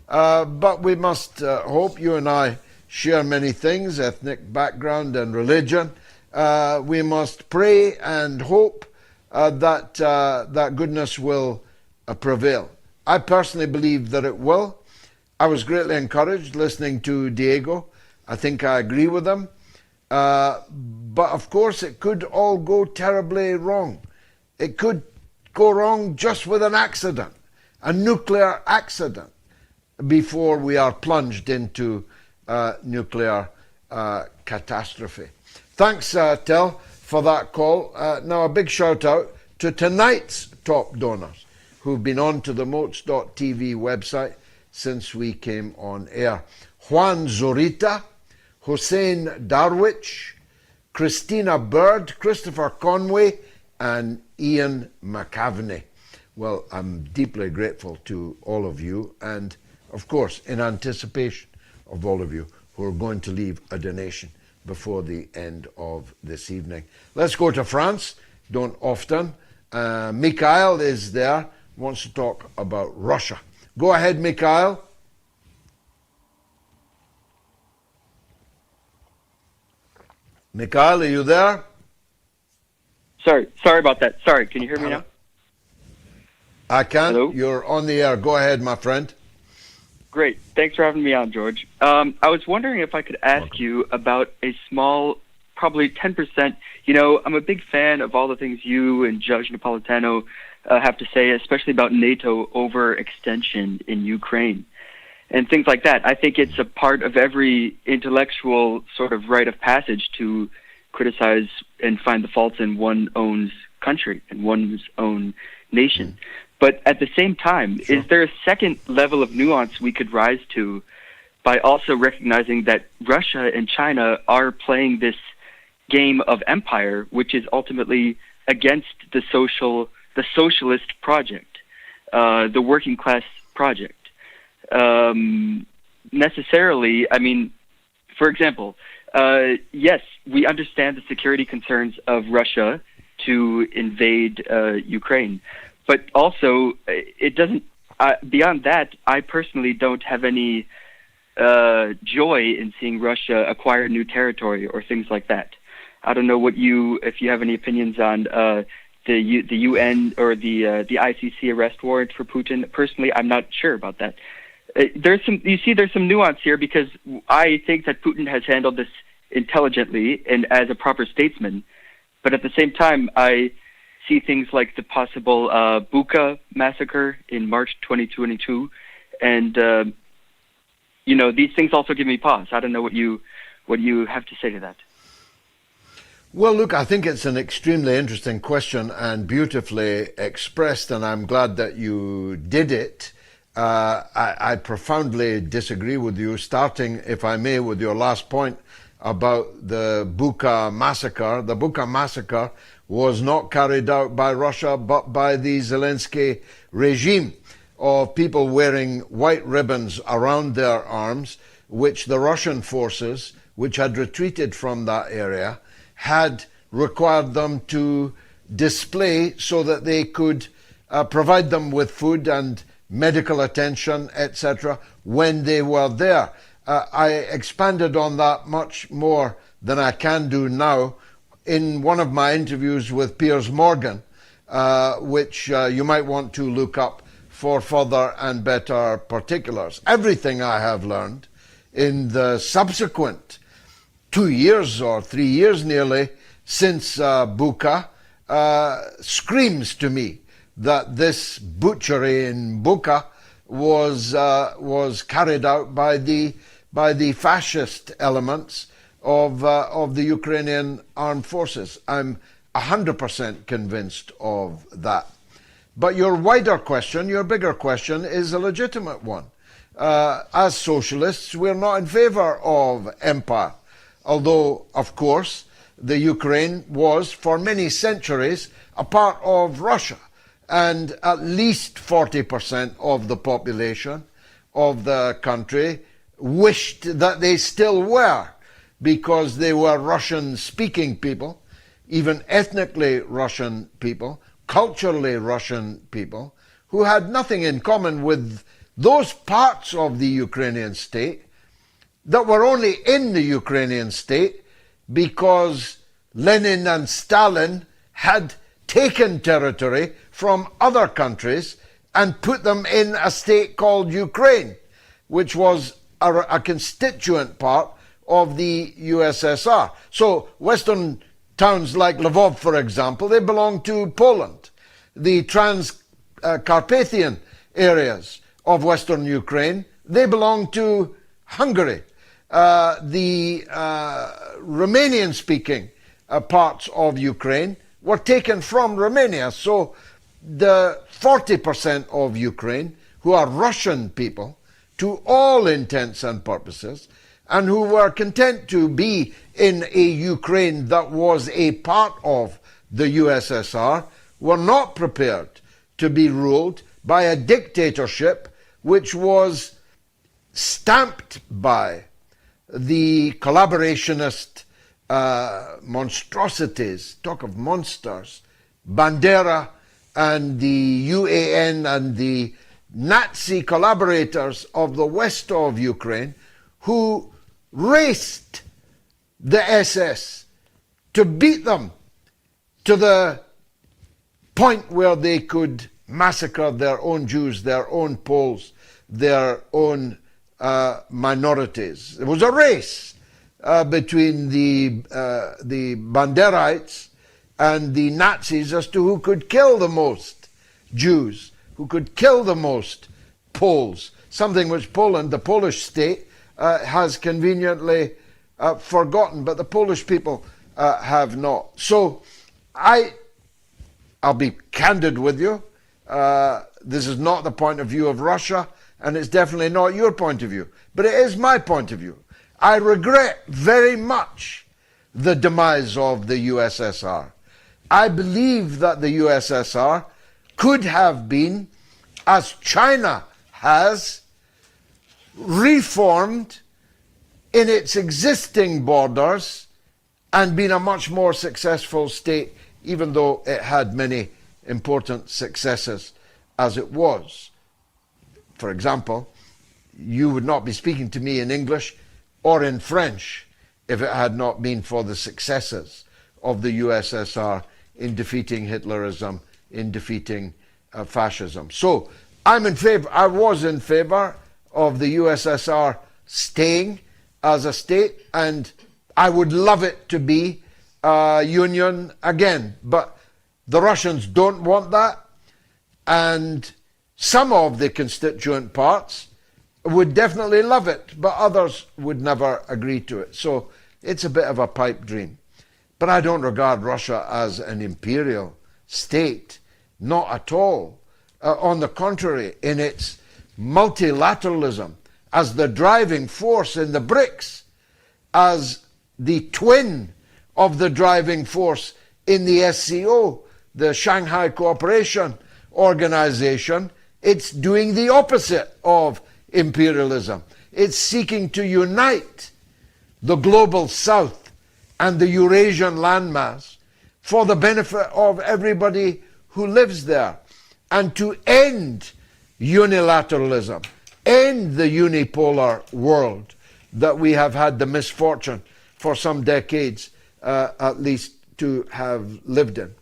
But we must hope, you and I share many things, ethnic background and religion. We must pray and hope that goodness will prevail. I personally believe that it will. I was greatly encouraged listening to Diego. I think I agree with him. But of course, it could all go terribly wrong. It could go wrong just with an accident, a nuclear accident, before we are plunged into nuclear catastrophe. Thanks, Tel, for that call. Now, a big shout out to tonight's top donors who've been on to the MOATS.tv website since we came on air. Juan Zorita, Hussein Darwich, Christina Bird, Christopher Conway, and Ian McAvney. Well, I'm deeply grateful to all of you, and of course, in anticipation of all of you who are going to leave a donation before the end of this evening. Let's go to France. Don't often. Mikhail is there, wants to talk about Russia. Go ahead, Mikhail. Mikhail, are you there? Sorry about that. Sorry, can you hear me now? I can. Hello? You're on the air. Go ahead, my friend. Great. Thanks for having me on, George. I was wondering if I could ask you about a small, probably 10%. You know, I'm a big fan of all the things you and Judge Napolitano have to say, especially about NATO overextension in Ukraine and things like that. I think it's a part of every intellectual sort of rite of passage to criticize and find the faults in one's own country and one's own nation. But at the same time, is there a second level of nuance we could rise to by also recognizing that Russia and China are playing this game of empire, which is ultimately against the socialist project, the working class project? Necessarily, I mean, for example, yes, we understand the security concerns of Russia to invade Ukraine, but also it doesn't. Beyond that, I personally don't have any joy in seeing Russia acquire new territory or things like that. I don't know if you have any opinions on the UN or the ICC arrest warrant for Putin. Personally, I'm not sure about that. There's some nuance here, because I think that Putin has handled this intelligently and as a proper statesman, but at the same time, I see things like the possible Bucha massacre in March 2022, and these things also give me pause. I don't know what you have to say to that. Well, look, I think it's an extremely interesting question and beautifully expressed, and I'm glad that you did it. I profoundly disagree with you, starting, if I may, with your last point about the Bucha massacre. The Bucha massacre was not carried out by Russia, but by the Zelensky regime of people wearing white ribbons around their arms, which the Russian forces, which had retreated from that area, had required them to display so that they could provide them with food and medical attention, etc., when they were there. I expanded on that much more than I can do now in one of my interviews with Piers Morgan, which you might want to look up for further and better particulars. Everything I have learned in the subsequent 2 years or 3 years nearly since Bucha screams to me that this butchery in Bucha was carried out by the fascist elements of the Ukrainian armed forces. I'm 100% convinced of that. But your wider question, your bigger question, is a legitimate one. As socialists, we're not in favor of empire, although, of course, the Ukraine was for many centuries a part of Russia, and at least 40% of the population of the country wished that they still were, because they were Russian-speaking people, even ethnically Russian people, culturally Russian people, who had nothing in common with those parts of the Ukrainian state that were only in the Ukrainian state because Lenin and Stalin had taken territory from other countries and put them in a state called Ukraine, which was a constituent part of the USSR. So Western towns like Lvov, for example, they belong to Poland. The Transcarpathian areas of Western Ukraine, they belong to Hungary. The Romanian-speaking parts of Ukraine were taken from Romania. So the 40% of Ukraine, who are Russian people, to all intents and purposes, and who were content to be in a Ukraine that was a part of the USSR, were not prepared to be ruled by a dictatorship which was stamped by the collaborationist monstrosities, talk of monsters, Bandera and the UAN and the Nazi collaborators of the west of Ukraine, who raced the SS to beat them to the point where they could massacre their own Jews, their own Poles, their own minorities. There was a race between the Banderites and the Nazis as to who could kill the most Jews, who could kill the most Poles, something which Poland, the Polish state, has conveniently forgotten, but the Polish people have not. So I'll be candid with you. This is not the point of view of Russia, and it's definitely not your point of view, but it is my point of view. I regret very much the demise of the USSR. I believe that the USSR could have been, as China has, reformed in its existing borders and been a much more successful state, even though it had many important successes as it was. For example, you would not be speaking to me in English or in French if it had not been for the successes of the USSR in defeating Hitlerism, in defeating fascism. So I was in favor of the USSR staying as a state, and I would love it to be a union again. But the Russians don't want that, and some of the constituent parts would definitely love it, but others would never agree to it. So it's a bit of a pipe dream. But I don't regard Russia as an imperial state, not at all. On the contrary, in its multilateralism, as the driving force in the BRICS, as the twin of the driving force in the SCO, the Shanghai Cooperation Organization, it's doing the opposite of imperialism. It's seeking to unite the global south and the Eurasian landmass for the benefit of everybody who lives there, and to end unilateralism, end the unipolar world that we have had the misfortune for some decades at least to have lived in.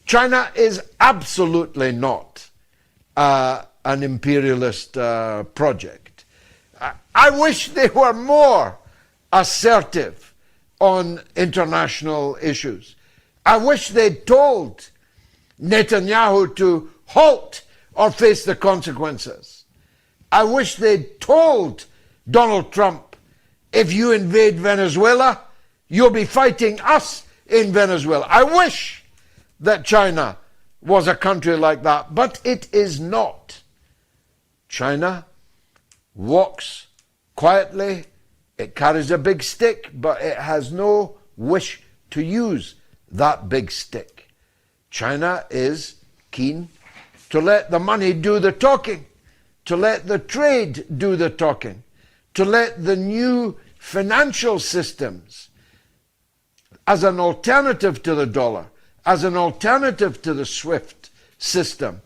China is absolutely not an imperialist project. I wish they were more assertive on international issues. I wish they'd told Netanyahu to halt or face the consequences. I wish they'd told Donald Trump, if you invade Venezuela, you'll be fighting us in Venezuela. I wish that China was a country like that, but it is not. China walks quietly. It carries a big stick, but it has no wish to use that big stick. China is keen to let the money do the talking, to let the trade do the talking, to let the new financial systems, as an alternative to the dollar, as an alternative to the SWIFT system,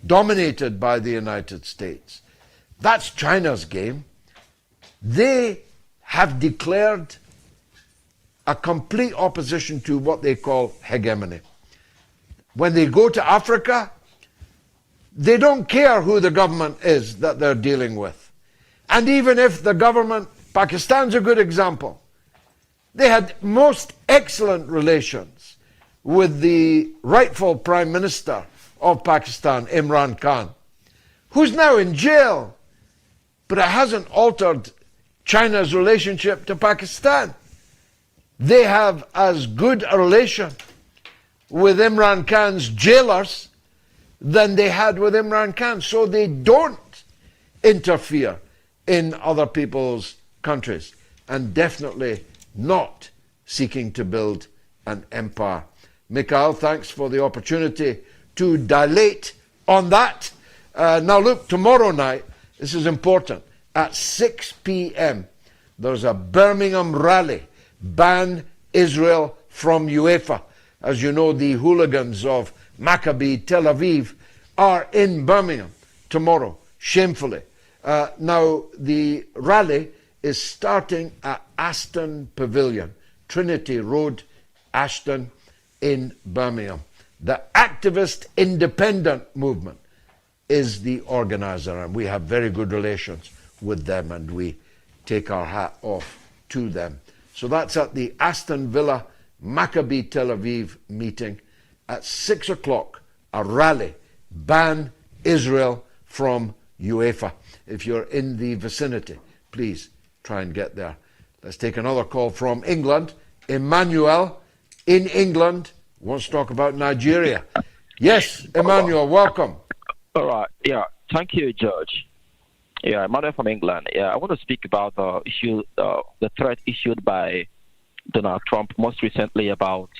dominated by the United States. That's China's game. They have declared a complete opposition to what they call hegemony. When they go to Africa, they don't care who the government is that they're dealing with. And even if the government, Pakistan's a good example, they had most excellent relations with the rightful Prime Minister of Pakistan, Imran Khan, who's now in jail, but it hasn't altered China's relationship to Pakistan. They have as good a relation with Imran Khan's jailers than they had with Imran Khan. So they don't interfere in other people's countries, and definitely not seeking to build an empire. Mikhail, thanks for the opportunity to dilate on that. Now look, tomorrow night, this is important, at 6 p.m. there's a Birmingham rally, ban Israel from UEFA. As you know, the hooligans of Maccabi Tel Aviv are in Birmingham tomorrow, shamefully. Now, the rally is starting at Aston Pavilion, Trinity Road Ashton in Birmingham. The activist independent movement is the organizer, and we have very good relations with them, and we take our hat off to them. So that's at the Aston Villa Maccabi Tel Aviv meeting at 6 o'clock, a rally, ban Israel from UEFA. If you're in the vicinity, please try and get there. Let's take another call from England. Emmanuel in England wants to talk about Nigeria. Yes, Emmanuel, welcome. All right. Yeah. Thank you, George. Yeah, Emmanuel from England. Yeah, I want to speak about the issue, the threat issued by Donald Trump most recently about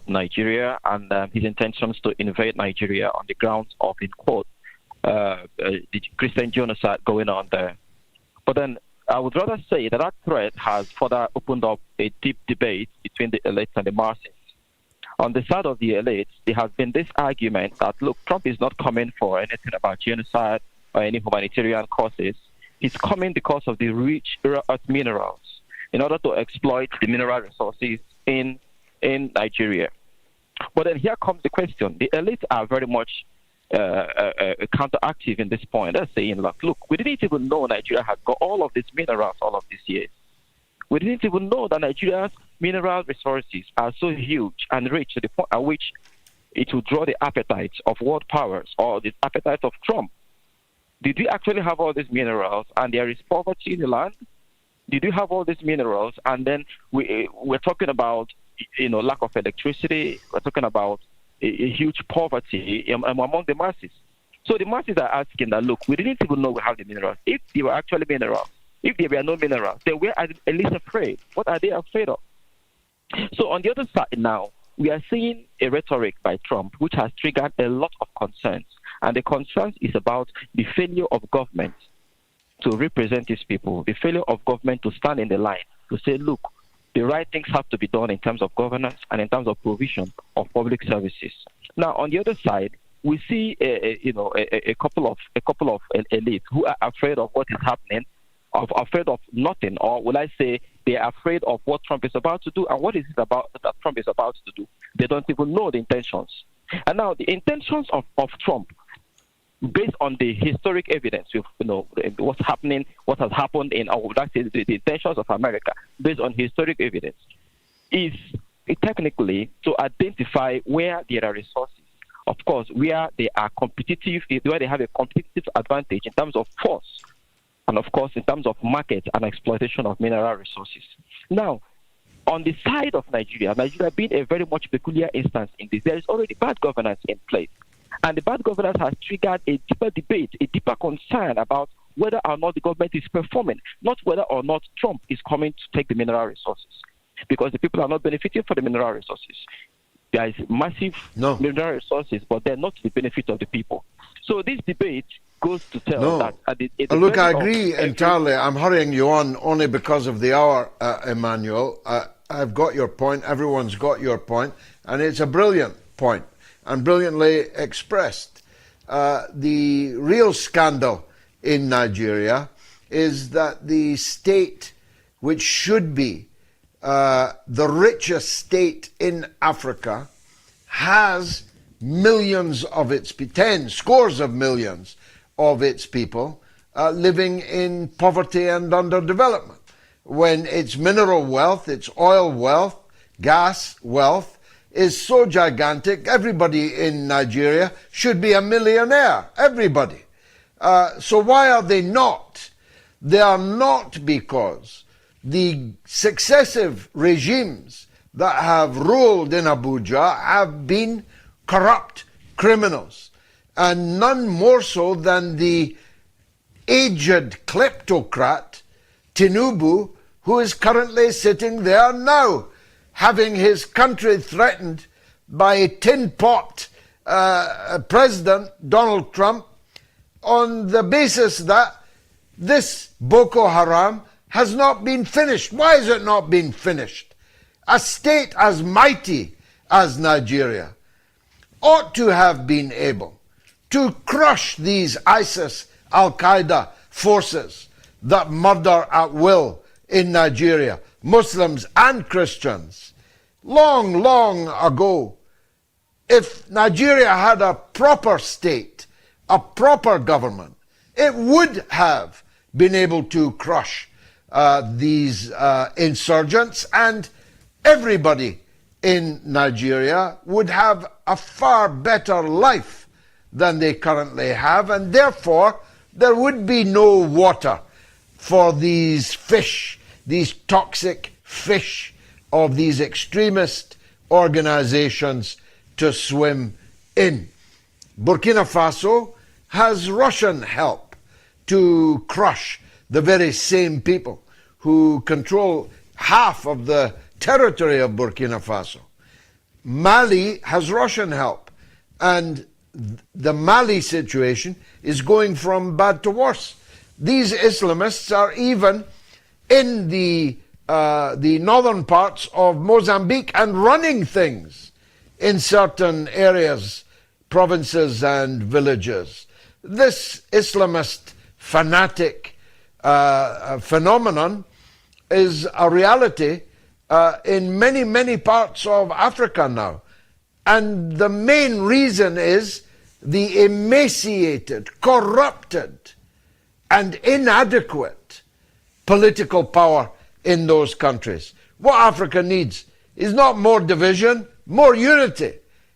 Nigeria and his intentions to invade Nigeria on the grounds of, in quote, the Christian genocide going on there. But then I would rather say that threat has further opened up a deep debate between the elites and the masses. On the side of the elites, there has been this argument that, look, Trump is not coming for anything about genocide or any humanitarian causes. He's coming because of the rich earth minerals in order to exploit the mineral resources in Nigeria. But then here comes the question. The elites are very much counteractive in this point. They're saying, look, we didn't even know Nigeria had got all of these minerals all of these years. We didn't even know that Nigeria's mineral resources are so huge and rich to the point at which it will draw the appetite of world powers or the appetite of Trump. Did we actually have all these minerals and there is poverty in the land? Did we have all these minerals and then we're talking about lack of electricity? We're talking about a huge poverty among the masses. So the masses are asking that, look, we didn't even know we have the minerals. If they were actually minerals, if there were no minerals, then we're at least afraid. What are they afraid of? So on the other side now, we are seeing a rhetoric by Trump which has triggered a lot of concerns. And the concerns is about the failure of government to represent these people, the failure of government to stand in the line, to say, look, the right things have to be done in terms of governance and in terms of provision of public services. Now, on the other side, we see a couple of elites who are afraid of what is happening, afraid of nothing, or will I say they are afraid of what Trump is about to do. And what is it about that Trump is about to do? They don't even know the intentions. And now the intentions of Trump, based on the historic evidence, what's happening, what has happened in the intentions of America, based on historic evidence, is technically to identify where there are resources. Of course, where they are competitive, where they have a competitive advantage in terms of force, and of course in terms of market and exploitation of mineral resources. Now, on the side of Nigeria being a very much peculiar instance in this, there is already bad governance in place. And the bad governance has triggered a deeper debate, a deeper concern about whether or not the government is performing, not whether or not Trump is coming to take the mineral resources. Because the people are not benefiting from the mineral resources. There is massive mineral resources, but they're not to the benefit of the people. So this debate goes to tell that... Look, I agree entirely. I'm hurrying you on only because of the hour, Emmanuel. I've got your point. Everyone's got your point. And it's a brilliant point and brilliantly expressed. The real scandal in Nigeria is that the state, which should be the richest state in Africa, has millions of its, 10 scores of millions of its people living in poverty and underdevelopment, when its mineral wealth, its oil wealth, gas wealth is so gigantic. Everybody in Nigeria should be a millionaire, everybody. So why are they not? They are not because the successive regimes that have ruled in Abuja have been corrupt criminals, and none more so than the aged kleptocrat Tinubu, who is currently sitting there now, having his country threatened by a tin pot President Donald Trump, on the basis that this Boko Haram has not been finished. Why has it not been finished? A state as mighty as Nigeria ought to have been able to crush these ISIS, Al-Qaeda forces that murder at will in Nigeria, Muslims and Christians. long, long ago, if Nigeria had a proper state, a proper government, it would have been able to crush these insurgents, and everybody in Nigeria would have a far better life than they currently have, and therefore there would be no water for these fish, these toxic fish of these extremist organizations to swim in. Burkina Faso has Russian help to crush the very same people who control half of the territory of Burkina Faso. Mali has Russian help, and the Mali situation is going from bad to worse. These Islamists are even in the northern parts of Mozambique and running things in certain areas, provinces and villages. This Islamist fanatic phenomenon is a reality in many, many parts of Africa now. And the main reason is the emaciated, corrupted, and inadequate political power in those countries. What Africa needs is not more division, more unity.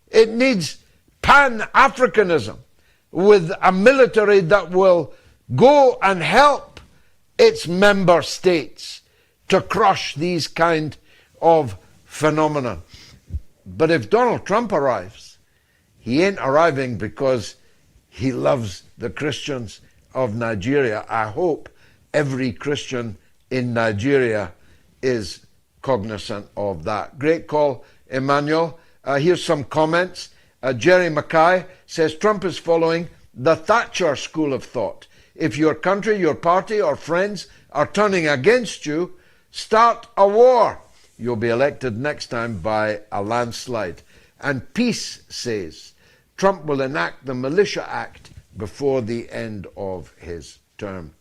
It needs Pan-Africanism with a military that will go and help its member states to crush these kind of phenomena. But if Donald Trump arrives, he ain't arriving because he loves the Christians of Nigeria. I hope every Christian in Nigeria is cognizant of that. Great call, Emmanuel. Here's some comments. Jerry Mackay says Trump is following the Thatcher school of thought. If your country, your party, or friends are turning against you, start a war. You'll be elected next time by a landslide. And Peace says Trump will enact the Militia Act before the end of his term.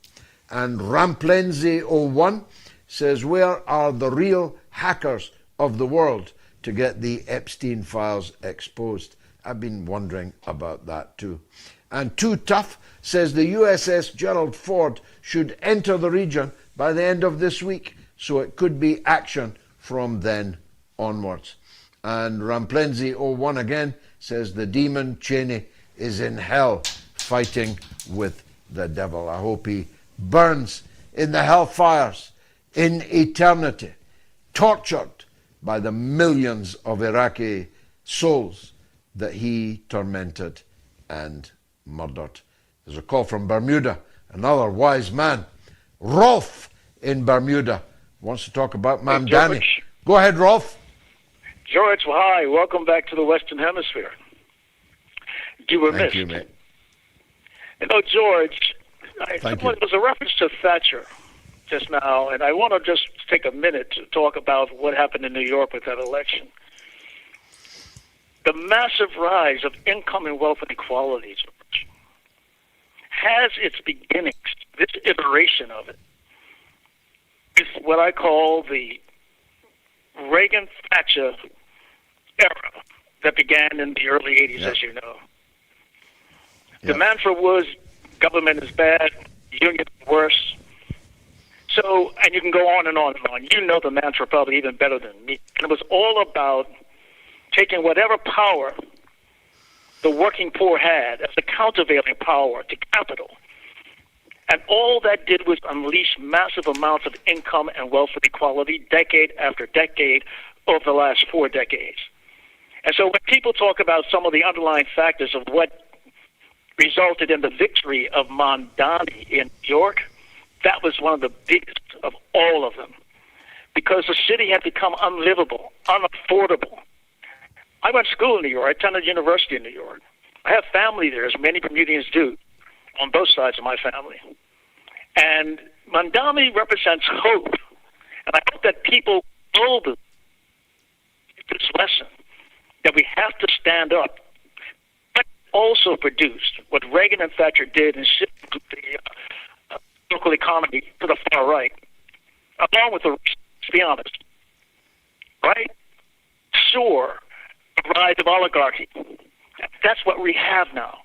And Ramplenzi01 says, where are the real hackers of the world to get the Epstein files exposed? I've been wondering about that too. And Too Tough says the USS Gerald Ford should enter the region by the end of this week, so it could be action from then onwards. And Ramplenzi01 again says the demon Cheney is in hell fighting with the devil. I hope he burns in the hellfires in eternity, tortured by the millions of Iraqi souls that he tormented and murdered. There's a call from Bermuda, another wise man. Rolf in Bermuda wants to talk about mamdani. Go ahead, Rolf. George, well, hi. Welcome back to the Western Hemisphere. You were missed. Thank you, mate. You know, George, there was a reference to Thatcher just now, and I want to just take a minute to talk about what happened in New York with that election. The massive rise of income and wealth inequality, George, has its beginnings, this iteration of it, is what I call the Reagan-Thatcher era that began in the early 80s, as you know. The mantra was, government is bad, union worse. So, and you can go on and on and on. You know the mantra probably even better than me. And it was all about taking whatever power the working poor had as a countervailing power to capital. And all that did was unleash massive amounts of income and wealth inequality decade after decade over the last 4 decades. And so when people talk about some of the underlying factors of what resulted in the victory of mamdani in New York, that was one of the biggest of all of them, because the city had become unlivable, unaffordable. I went to school in New York. I attended university in New York. I have family there, as many Bermudians do, on both sides of my family. And mamdani represents hope. And I hope that people know this lesson, that we have to stand up. But also produced what Reagan and Thatcher did and shifted the local economy to the far right, along with the, let's be honest, right? ensure the rise of oligarchy. That's what we have now.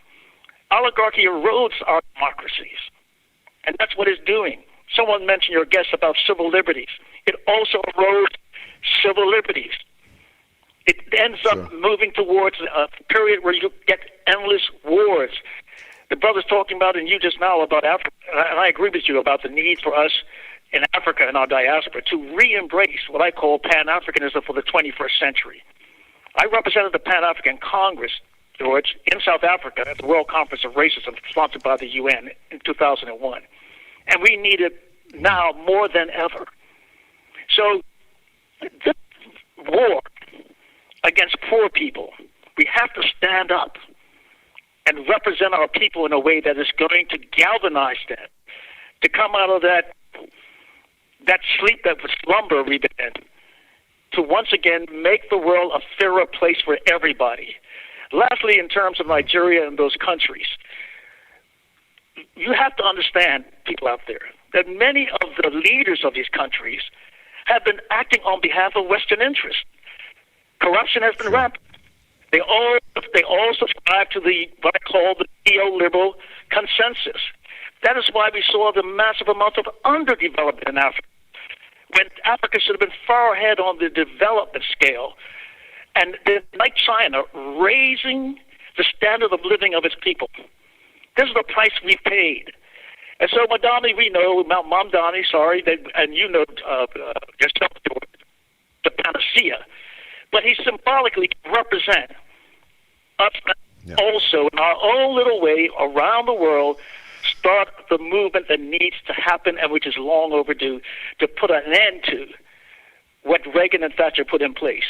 Oligarchy erodes our democracies, and that's what it's doing. Someone mentioned, your guest, about civil liberties. It also erodes civil liberties. It ends up moving towards a period where you get endless wars. The brother's talking about, and you just now, about Africa, and I agree with you about the need for us in Africa and our diaspora to re-embrace what I call Pan-Africanism for the 21st century. I represented the Pan-African Congress, George, in South Africa at the World Conference of Racism sponsored by the UN in 2001. And we need it now more than ever. So this war against poor people, we have to stand up and represent our people in a way that is going to galvanize them, to come out of that sleep, that slumber we've been in, to once again make the world a fairer place for everybody. Lastly, in terms of Nigeria and those countries, you have to understand, people out there, that many of the leaders of these countries have been acting on behalf of Western interests. Corruption has been rampant. They all subscribe to what I call the neoliberal consensus. That is why we saw the massive amount of underdevelopment in Africa, when Africa should have been far ahead on the development scale. And then, like China, raising the standard of living of its people. This is the price we paid. And so mamdani, we know, mamdani, and you know yourself, the panacea. But he symbolically can represent us also in our own little way around the world, start the movement that needs to happen and which is long overdue to put an end to what Reagan and Thatcher put in place.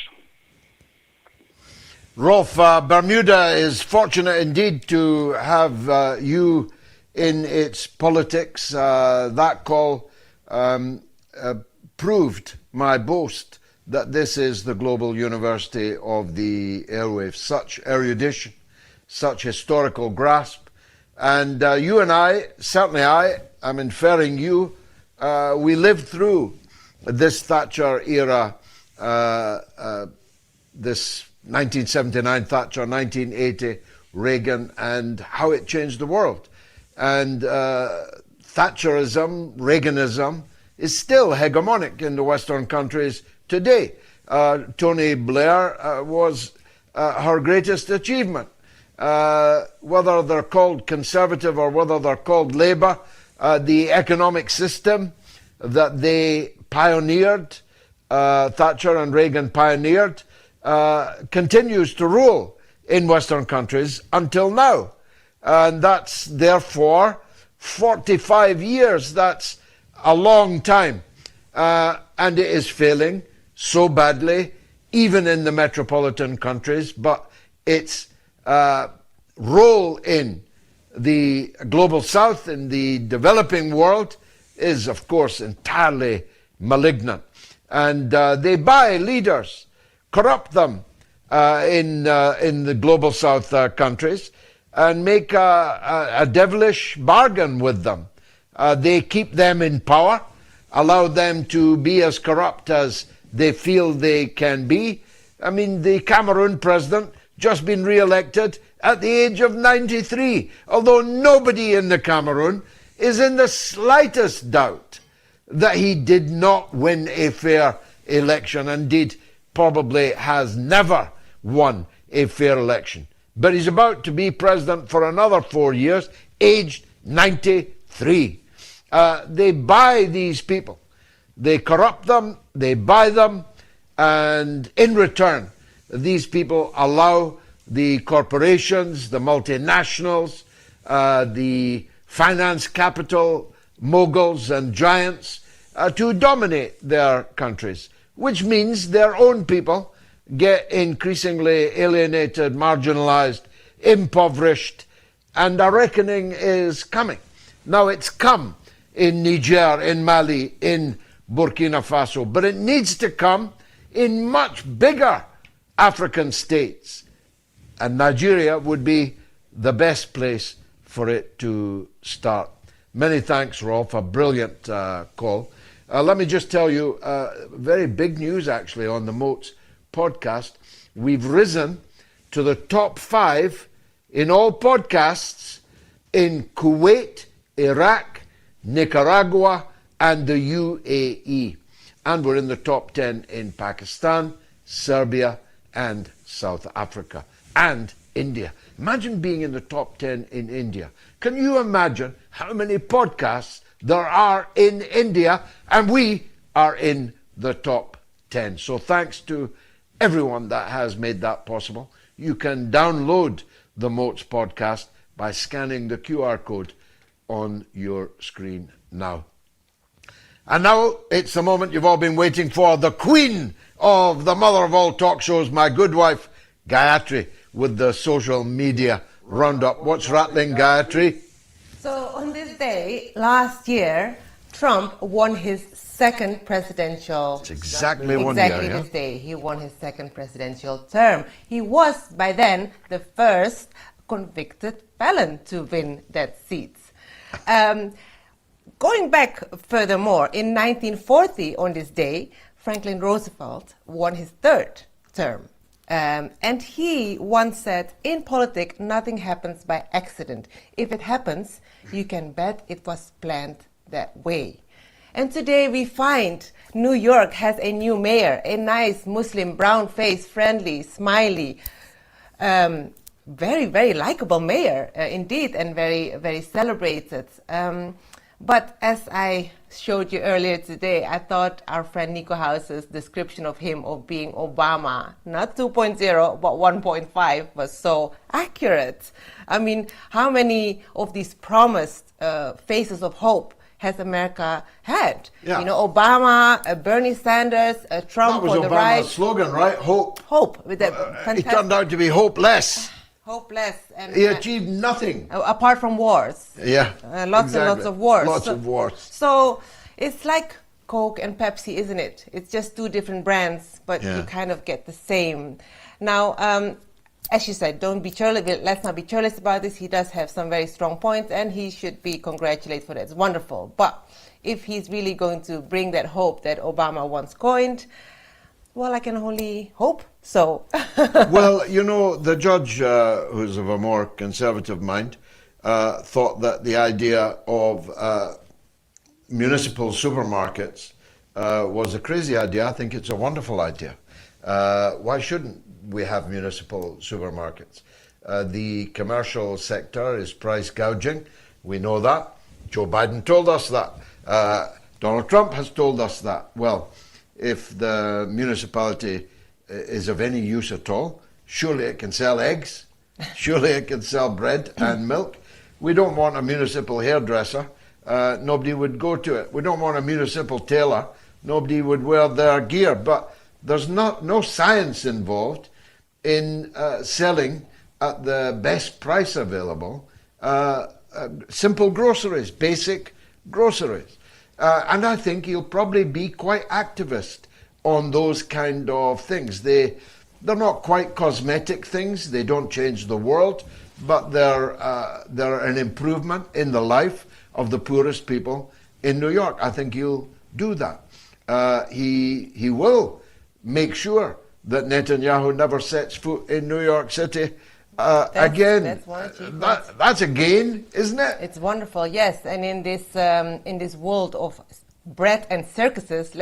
Rolf, Bermuda is fortunate indeed to have you in its politics. That call proved my boast that this is the global university of the airwaves. Such erudition, such historical grasp. And you and I, certainly I'm inferring you, we lived through this Thatcher era, this 1979 Thatcher, 1980 Reagan, and how it changed the world. And Thatcherism, Reaganism, is still hegemonic in the Western countries today. Tony Blair was her greatest achievement. Whether they're called conservative or whether they're called Labour, the economic system that they pioneered, Thatcher and Reagan pioneered, continues to rule in Western countries until now. And that's therefore 45 years. That's a long time. And it is failing so badly, even in the metropolitan countries. But its role in the global south, in the developing world, is, of course, entirely malignant. And they buy leaders, corrupt them in the global south countries, and make a devilish bargain with them. They keep them in power, allow them to be as corrupt as they feel they can be. I mean, the Cameroon president just been re-elected at the age of 93, although nobody in the Cameroon is in the slightest doubt that he did not win a fair election, indeed probably has never won a fair election. But he's about to be president for another 4 years, aged 93. They buy these people. They corrupt them, they buy them, and in return, these people allow the corporations, the multinationals, the finance capital moguls and giants to dominate their countries, which means their own people get increasingly alienated, marginalized, impoverished, and a reckoning is coming. Now, it's come in Niger, in Mali, in Burkina Faso, but it needs to come in much bigger African states. And Nigeria would be the best place for it to start. Many thanks, Rolf, a brilliant call. Let me just tell you, very big news actually on the MOATS podcast, we've risen to the top 5 in all podcasts in Kuwait, Iraq, Nicaragua, and the UAE. And we're in the top 10 in Pakistan, Serbia, and South Africa, and India. Imagine being in the top 10 in India. Can you imagine how many podcasts there are in India? And we are in the top 10. So thanks to everyone that has made that possible. You can download the MOATS podcast by scanning the QR code on your screen now. And now it's the moment you've all been waiting for, the queen of the mother of all talk shows, my good wife, Gayatri, with the social media roundup. What's rattling, Gayatri? So on this day, last year, Trump won his second presidential... It's exactly 1 year, Exactly this day, he won his second presidential term. He was, by then, the first convicted felon to win that seat. Going back furthermore, in 1940, on this day, Franklin Roosevelt won his third term. And he once said, in politics, nothing happens by accident. If it happens, you can bet it was planned that way. And today we find New York has a new mayor, a nice Muslim, brown-faced, friendly, smiley, very, very likable mayor indeed, and very, very celebrated. But as I showed you earlier today, I thought our friend Nico House's description of him of being Obama, not 2.0, but 1.5, was so accurate. I mean, how many of these promised faces of hope has America had? Yeah. You know, Obama, Bernie Sanders, Trump That was on the Obama's right. slogan, right? Hope. Hope. With that He fantastic... turned out to be hopeless. Hopeless. And, He achieved nothing. apart from wars. Yeah. Lots and lots of wars. Lots of wars. So it's like Coke and Pepsi, isn't it? It's just two different brands, but Yeah. you kind of get the same. Now, as you said, don't be churlish. Let's not be churlish about this. He does have some very strong points, and he should be congratulated for that. It's wonderful. But if he's really going to bring that hope that Obama once coined, well, I can only hope so. Well, you know, the judge, who's of a more conservative mind, thought that the idea of municipal supermarkets was a crazy idea. I think it's a wonderful idea. Why shouldn't we have municipal supermarkets? The commercial sector is price gouging. We know that. Joe Biden told us that. Donald Trump has told us that. Well, if the municipality is of any use at all, surely it can sell eggs, surely it can sell bread and milk. We don't want a municipal hairdresser, nobody would go to it. We don't want a municipal tailor, nobody would wear their gear. But there's no science involved in selling at the best price available simple groceries, basic groceries. And I think he'll probably be quite activist on those kind of things. They're not quite cosmetic things. They don't change the world, but they're an improvement in the life of the poorest people in New York. I think he'll do that. He will make sure that Netanyahu never sets foot in New York City again. That's a gain, isn't it? It's wonderful, yes. And in this world of bread and circuses,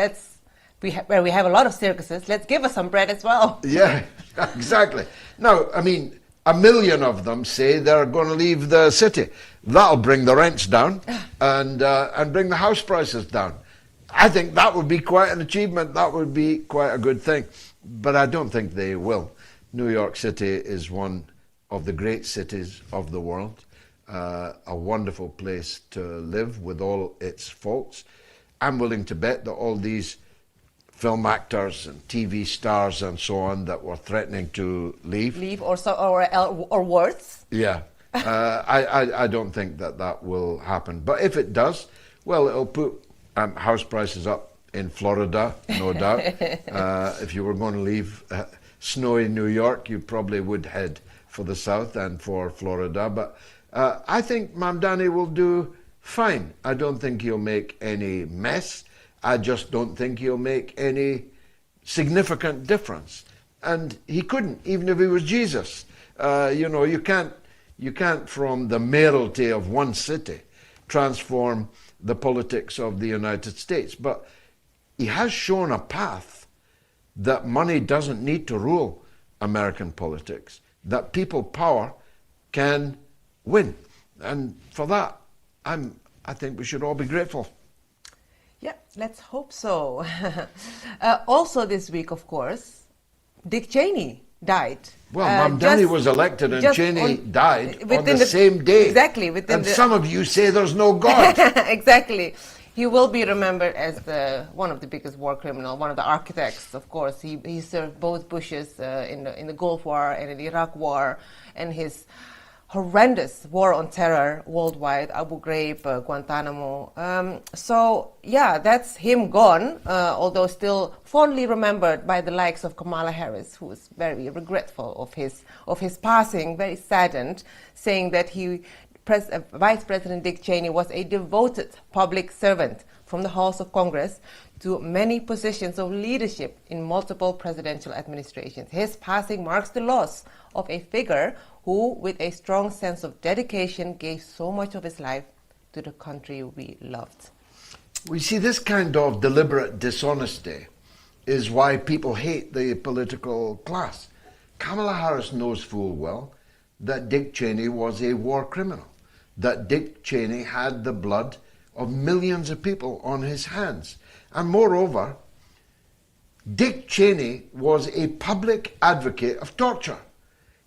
where we have a lot of circuses, let's give us some bread as well. Yeah, exactly. Now, I mean, 1 million of them say they're going to leave the city. That'll bring the rents down and bring the house prices down. I think that would be quite an achievement. That would be quite a good thing. But I don't think they will. New York City is one of the great cities of the world, a wonderful place to live with all its faults. I'm willing to bet that all these film actors and TV stars and so on that were threatening to leave or worse. Yeah, I don't think that will happen. But if it does, well, it'll put house prices up in Florida, no doubt. If you were going to leave snowy New York, you probably would head for the south and for Florida. But I think Mamdani will do fine. I don't think he'll make any mess. I just don't think he'll make any significant difference. And he couldn't, even if he was Jesus. You can't from the mayoralty of one city transform the politics of the United States. But he has shown a path that money doesn't need to rule American politics, that people power can win. And for that, I think we should all be grateful. Yeah, let's hope so. Also this week, of course, Dick Cheney died. Well, mamdani was elected and Cheney died on the same day. Exactly. And some of you say there's no God. Exactly. He will be remembered as one of the biggest war criminals, one of the architects, of course. He served both Bushes in the Gulf War and in the Iraq War, and his horrendous war on terror worldwide, Abu Ghraib, Guantanamo. So, yeah, that's him gone, although still fondly remembered by the likes of Kamala Harris, who was very regretful of his passing, very saddened, saying that Vice President Dick Cheney was a devoted public servant from the halls of Congress to many positions of leadership in multiple presidential administrations. His passing marks the loss of a figure who, with a strong sense of dedication, gave so much of his life to the country we loved. We see this kind of deliberate dishonesty is why people hate the political class. Kamala Harris knows full well that Dick Cheney was a war criminal, that Dick Cheney had the blood of millions of people on his hands. And moreover, Dick Cheney was a public advocate of torture.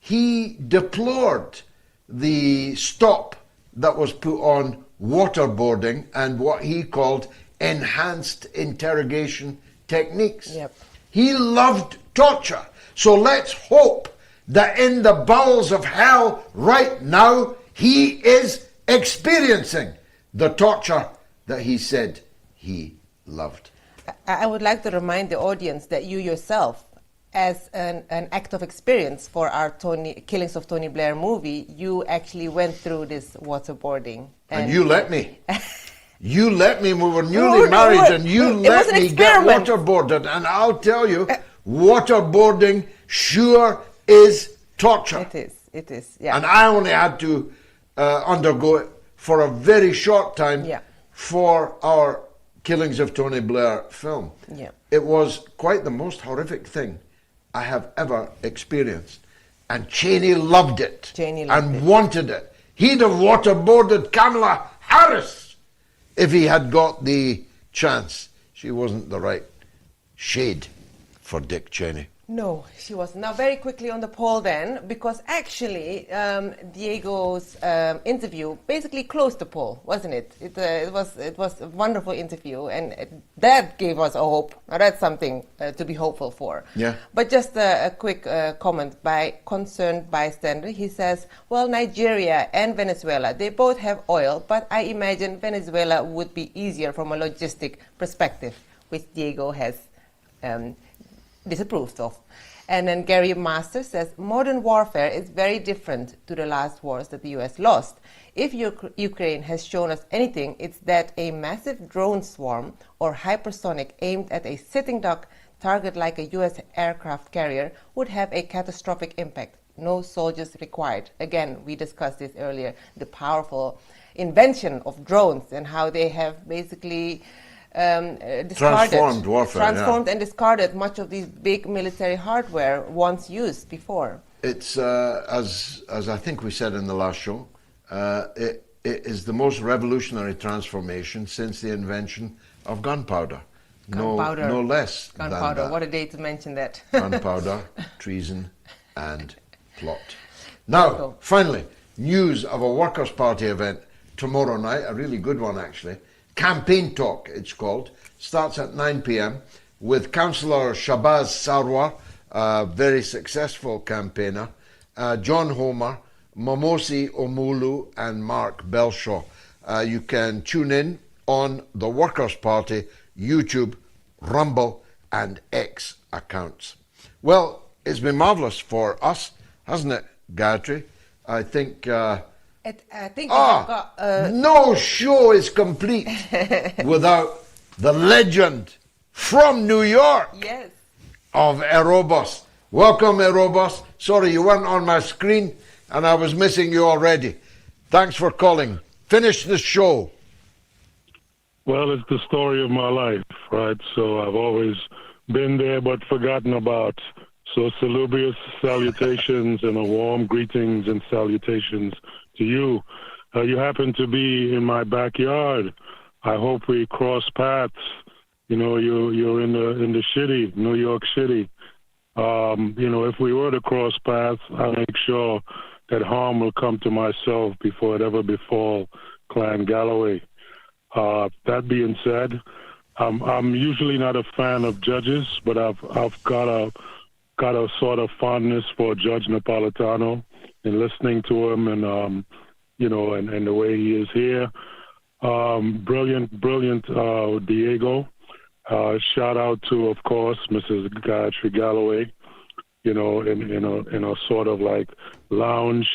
He deplored the stop that was put on waterboarding and what he called enhanced interrogation techniques. Yep. He loved torture. So let's hope that in the bowels of hell right now, he is experiencing the torture that he said he loved. I would like to remind the audience that you yourself, as an act of experience for our Killings of Tony Blair movie, you actually went through this waterboarding. And you let me. You let me. We were newly married and you let me get waterboarded. And I'll tell you, waterboarding sure is torture. It is, yeah. And I only had to undergo it for a very short time for our Killings of Tony Blair film. Yeah. It was quite the most horrific thing I have ever experienced. And Cheney loved it and wanted it. He'd have waterboarded Kamala Harris if he had got the chance. She wasn't the right shade for Dick Cheney. No, she wasn't. Now, very quickly on the poll then, because actually Diego's interview basically closed the poll, wasn't it? It was a wonderful interview, and that gave us a hope. Now, that's something to be hopeful for. Yeah. But just a quick comment by Concerned Bystander. He says, well, Nigeria and Venezuela, they both have oil, but I imagine Venezuela would be easier from a logistic perspective, which Diego has disapproved of. And then Gary Masters says, modern warfare is very different to the last wars that the US lost. If Ukraine has shown us anything, it's that a massive drone swarm or hypersonic aimed at a sitting duck target like a US aircraft carrier would have a catastrophic impact. No soldiers required. Again, we discussed this earlier, the powerful invention of drones and how they have basically transformed warfare, and discarded much of these big military hardware once used before. It's as I think we said in the last show, it is the most revolutionary transformation since the invention of gunpowder. No less than that. What a day to mention that. Gunpowder, treason, and plot. Now, finally, news of a Workers' Party event tomorrow night, a really good one actually. Campaign Talk, it's called. Starts at 9 p.m. with Councillor Shabazz Sarwar, a very successful campaigner, John Homer, Momosi Omulu, and Mark Belshaw. You can tune in on the Workers' Party YouTube, Rumble, and X accounts. Well, it's been marvellous for us, hasn't it, Gayatri? I think... no show is complete without the legend from New York of Aerobus, Welcome, Robos. Sorry, you weren't on my screen, and I was missing you already. Thanks for calling. Finish the show. Well, it's the story of my life, right? So I've always been there but forgotten about. So salubrious salutations and a warm greetings and salutations to you. You happen to be in my backyard. I hope we cross paths. You know, you're in the city, New York City. You know, if we were to cross paths, I'll make sure that harm will come to myself before it ever befall Clan Galloway. That being said, I'm usually not a fan of judges, but I've got a sort of fondness for Judge Napolitano and listening to him and you know, and the way he is here. Brilliant Diego. Shout out to, of course, Mrs. Gayatri Galloway, you know, in a sort of like lounge,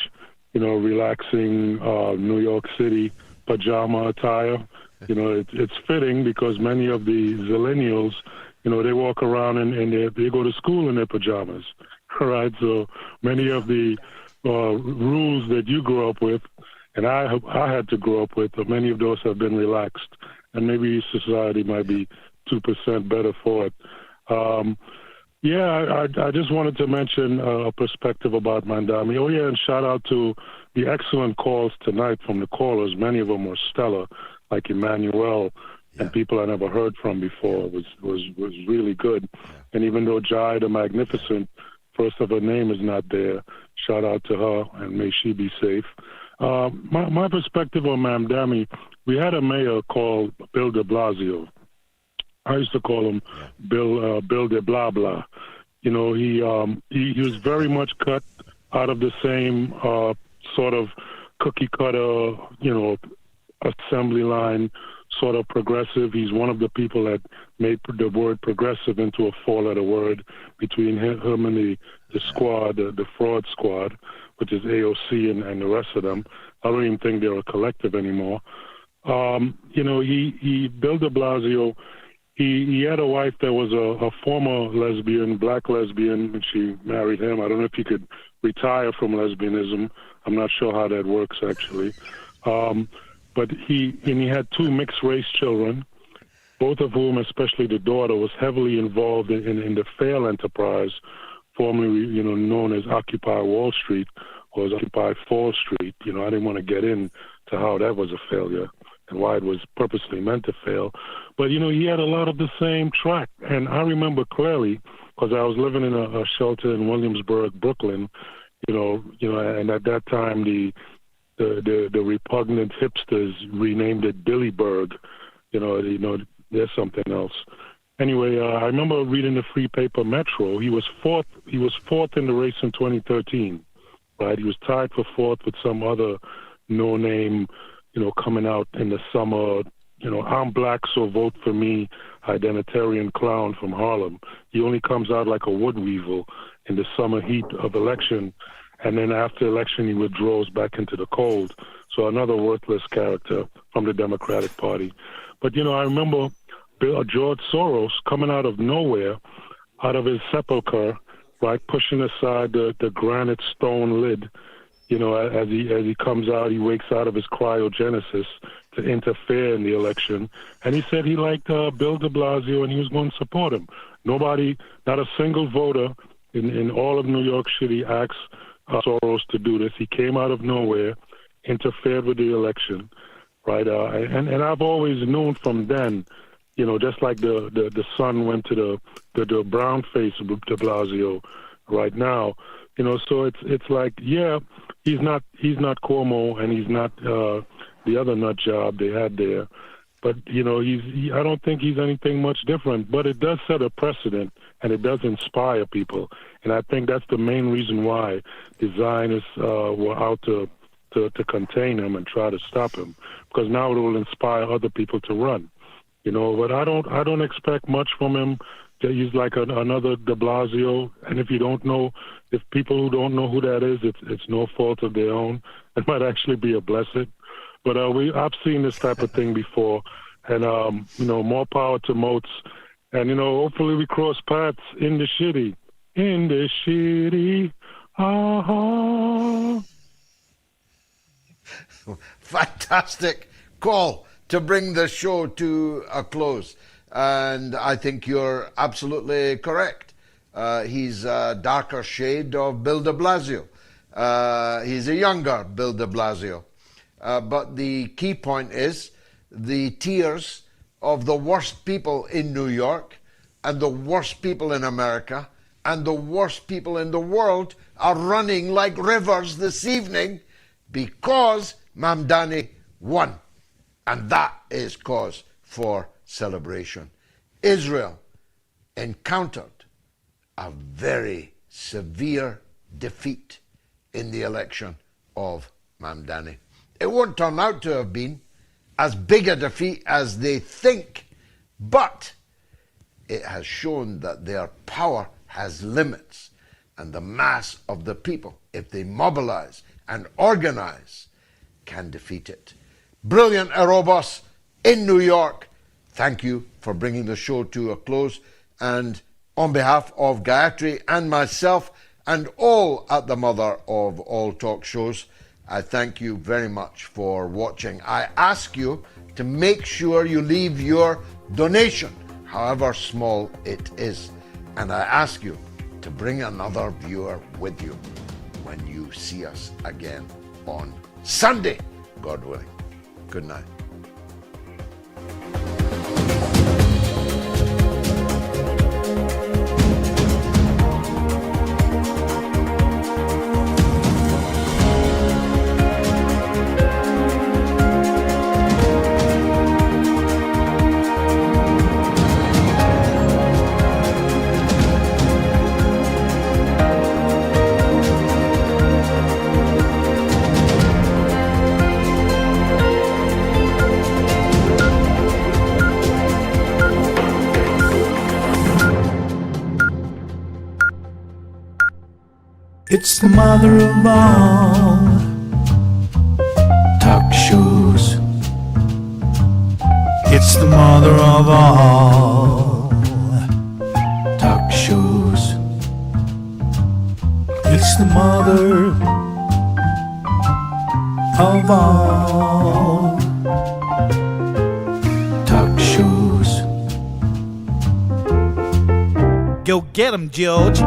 you know, relaxing New York City pajama attire. You know, it's fitting because many of the zillennials, you know, they walk around and they go to school in their pajamas, right? So many of the rules that you grew up with and I had to grow up with, but many of those have been relaxed, and maybe society might be 2% better for it. Yeah, I just wanted to mention a perspective about mamdani. Oh, yeah, and shout out to the excellent calls tonight from the callers. Many of them were stellar, like Emmanuel and people I never heard from before. Was really good. And even though Jai the Magnificent, first of her name, is not there, shout out to her, and may she be safe. My perspective on mamdani, we had a mayor called Bill de Blasio. I used to call him Bill de Blah Blah. You know, he was very much cut out of the same sort of cookie cutter, you know, assembly line sort of progressive. He's one of the people that made the word progressive into a four-letter word between him and the squad, the fraud squad, which is AOC and the rest of them. I don't even think they're a collective anymore. You know, Bill de Blasio, he had a wife that was a former lesbian, black lesbian, and she married him. I don't know if he could retire from lesbianism. I'm not sure how that works, actually. But he had two mixed-race children, both of whom, especially the daughter, was heavily involved in the fail enterprise, formerly, you know, known as Occupy Wall Street, or as Occupy Fall Street. You know, I didn't want to get into how that was a failure and why it was purposely meant to fail. But, you know, he had a lot of the same track. And I remember clearly, because I was living in a shelter in Williamsburg, Brooklyn, you know, and at that time the repugnant hipsters renamed it Billyburg. You know, there's something else. Anyway, I remember reading the free paper Metro. He was fourth in the race in 2013, right? He was tied for fourth with some other no-name, you know, coming out in the summer, you know, I'm black, so vote for me, identitarian clown from Harlem. He only comes out like a wood weevil in the summer heat of election, and then after election he withdraws back into the cold. So another worthless character from the Democratic Party. But, you know, I remember George Soros coming out of nowhere, out of his sepulcher, right, pushing aside the granite stone lid. You know, as he comes out, he wakes out of his cryogenesis to interfere in the election. And he said he liked Bill de Blasio and he was going to support him. Nobody, not a single voter in all of New York City asked Soros to do this. He came out of nowhere, interfered with the election, right? And I've always known from then, you know, just like the son went to the brown face de Blasio right now, you know, so it's like, yeah, he's not Cuomo and he's not the other nut job they had there, but you know, I don't think he's anything much different. But it does set a precedent and it does inspire people, and I think that's the main reason why the Zionists were out to contain him and try to stop him, because now it will inspire other people to run. You know, but I don't expect much from him. He's like another de Blasio, and if people who don't know who that is, it's no fault of their own. It might actually be a blessing. But I've seen this type of thing before, and you know, more power to MOATS, and you know, hopefully we cross paths in the city. in the city. Fantastic call to bring the show to a close. And I think you're absolutely correct. He's a darker shade of Bill de Blasio. He's a younger Bill de Blasio. But the key point is the tears of the worst people in New York and the worst people in America and the worst people in the world are running like rivers this evening because Mamdani won. And that is cause for celebration. Israel encountered a very severe defeat in the election of Mamdani. It won't turn out to have been as big a defeat as they think, but it has shown that their power has limits, and the mass of the people, if they mobilize and organize, can defeat it. Brilliant Erebos in New York. Thank you for bringing the show to a close, and on behalf of Gayatri and myself and all at the mother of all talk shows, I thank you very much for watching. I ask you to make sure you leave your donation, however small it is. And I ask you to bring another viewer with you when you see us again on Sunday, God willing. Good night. It's the mother of all talk shows. It's the mother of all talk shows. It's the mother of all talk shows. Go get 'em, George.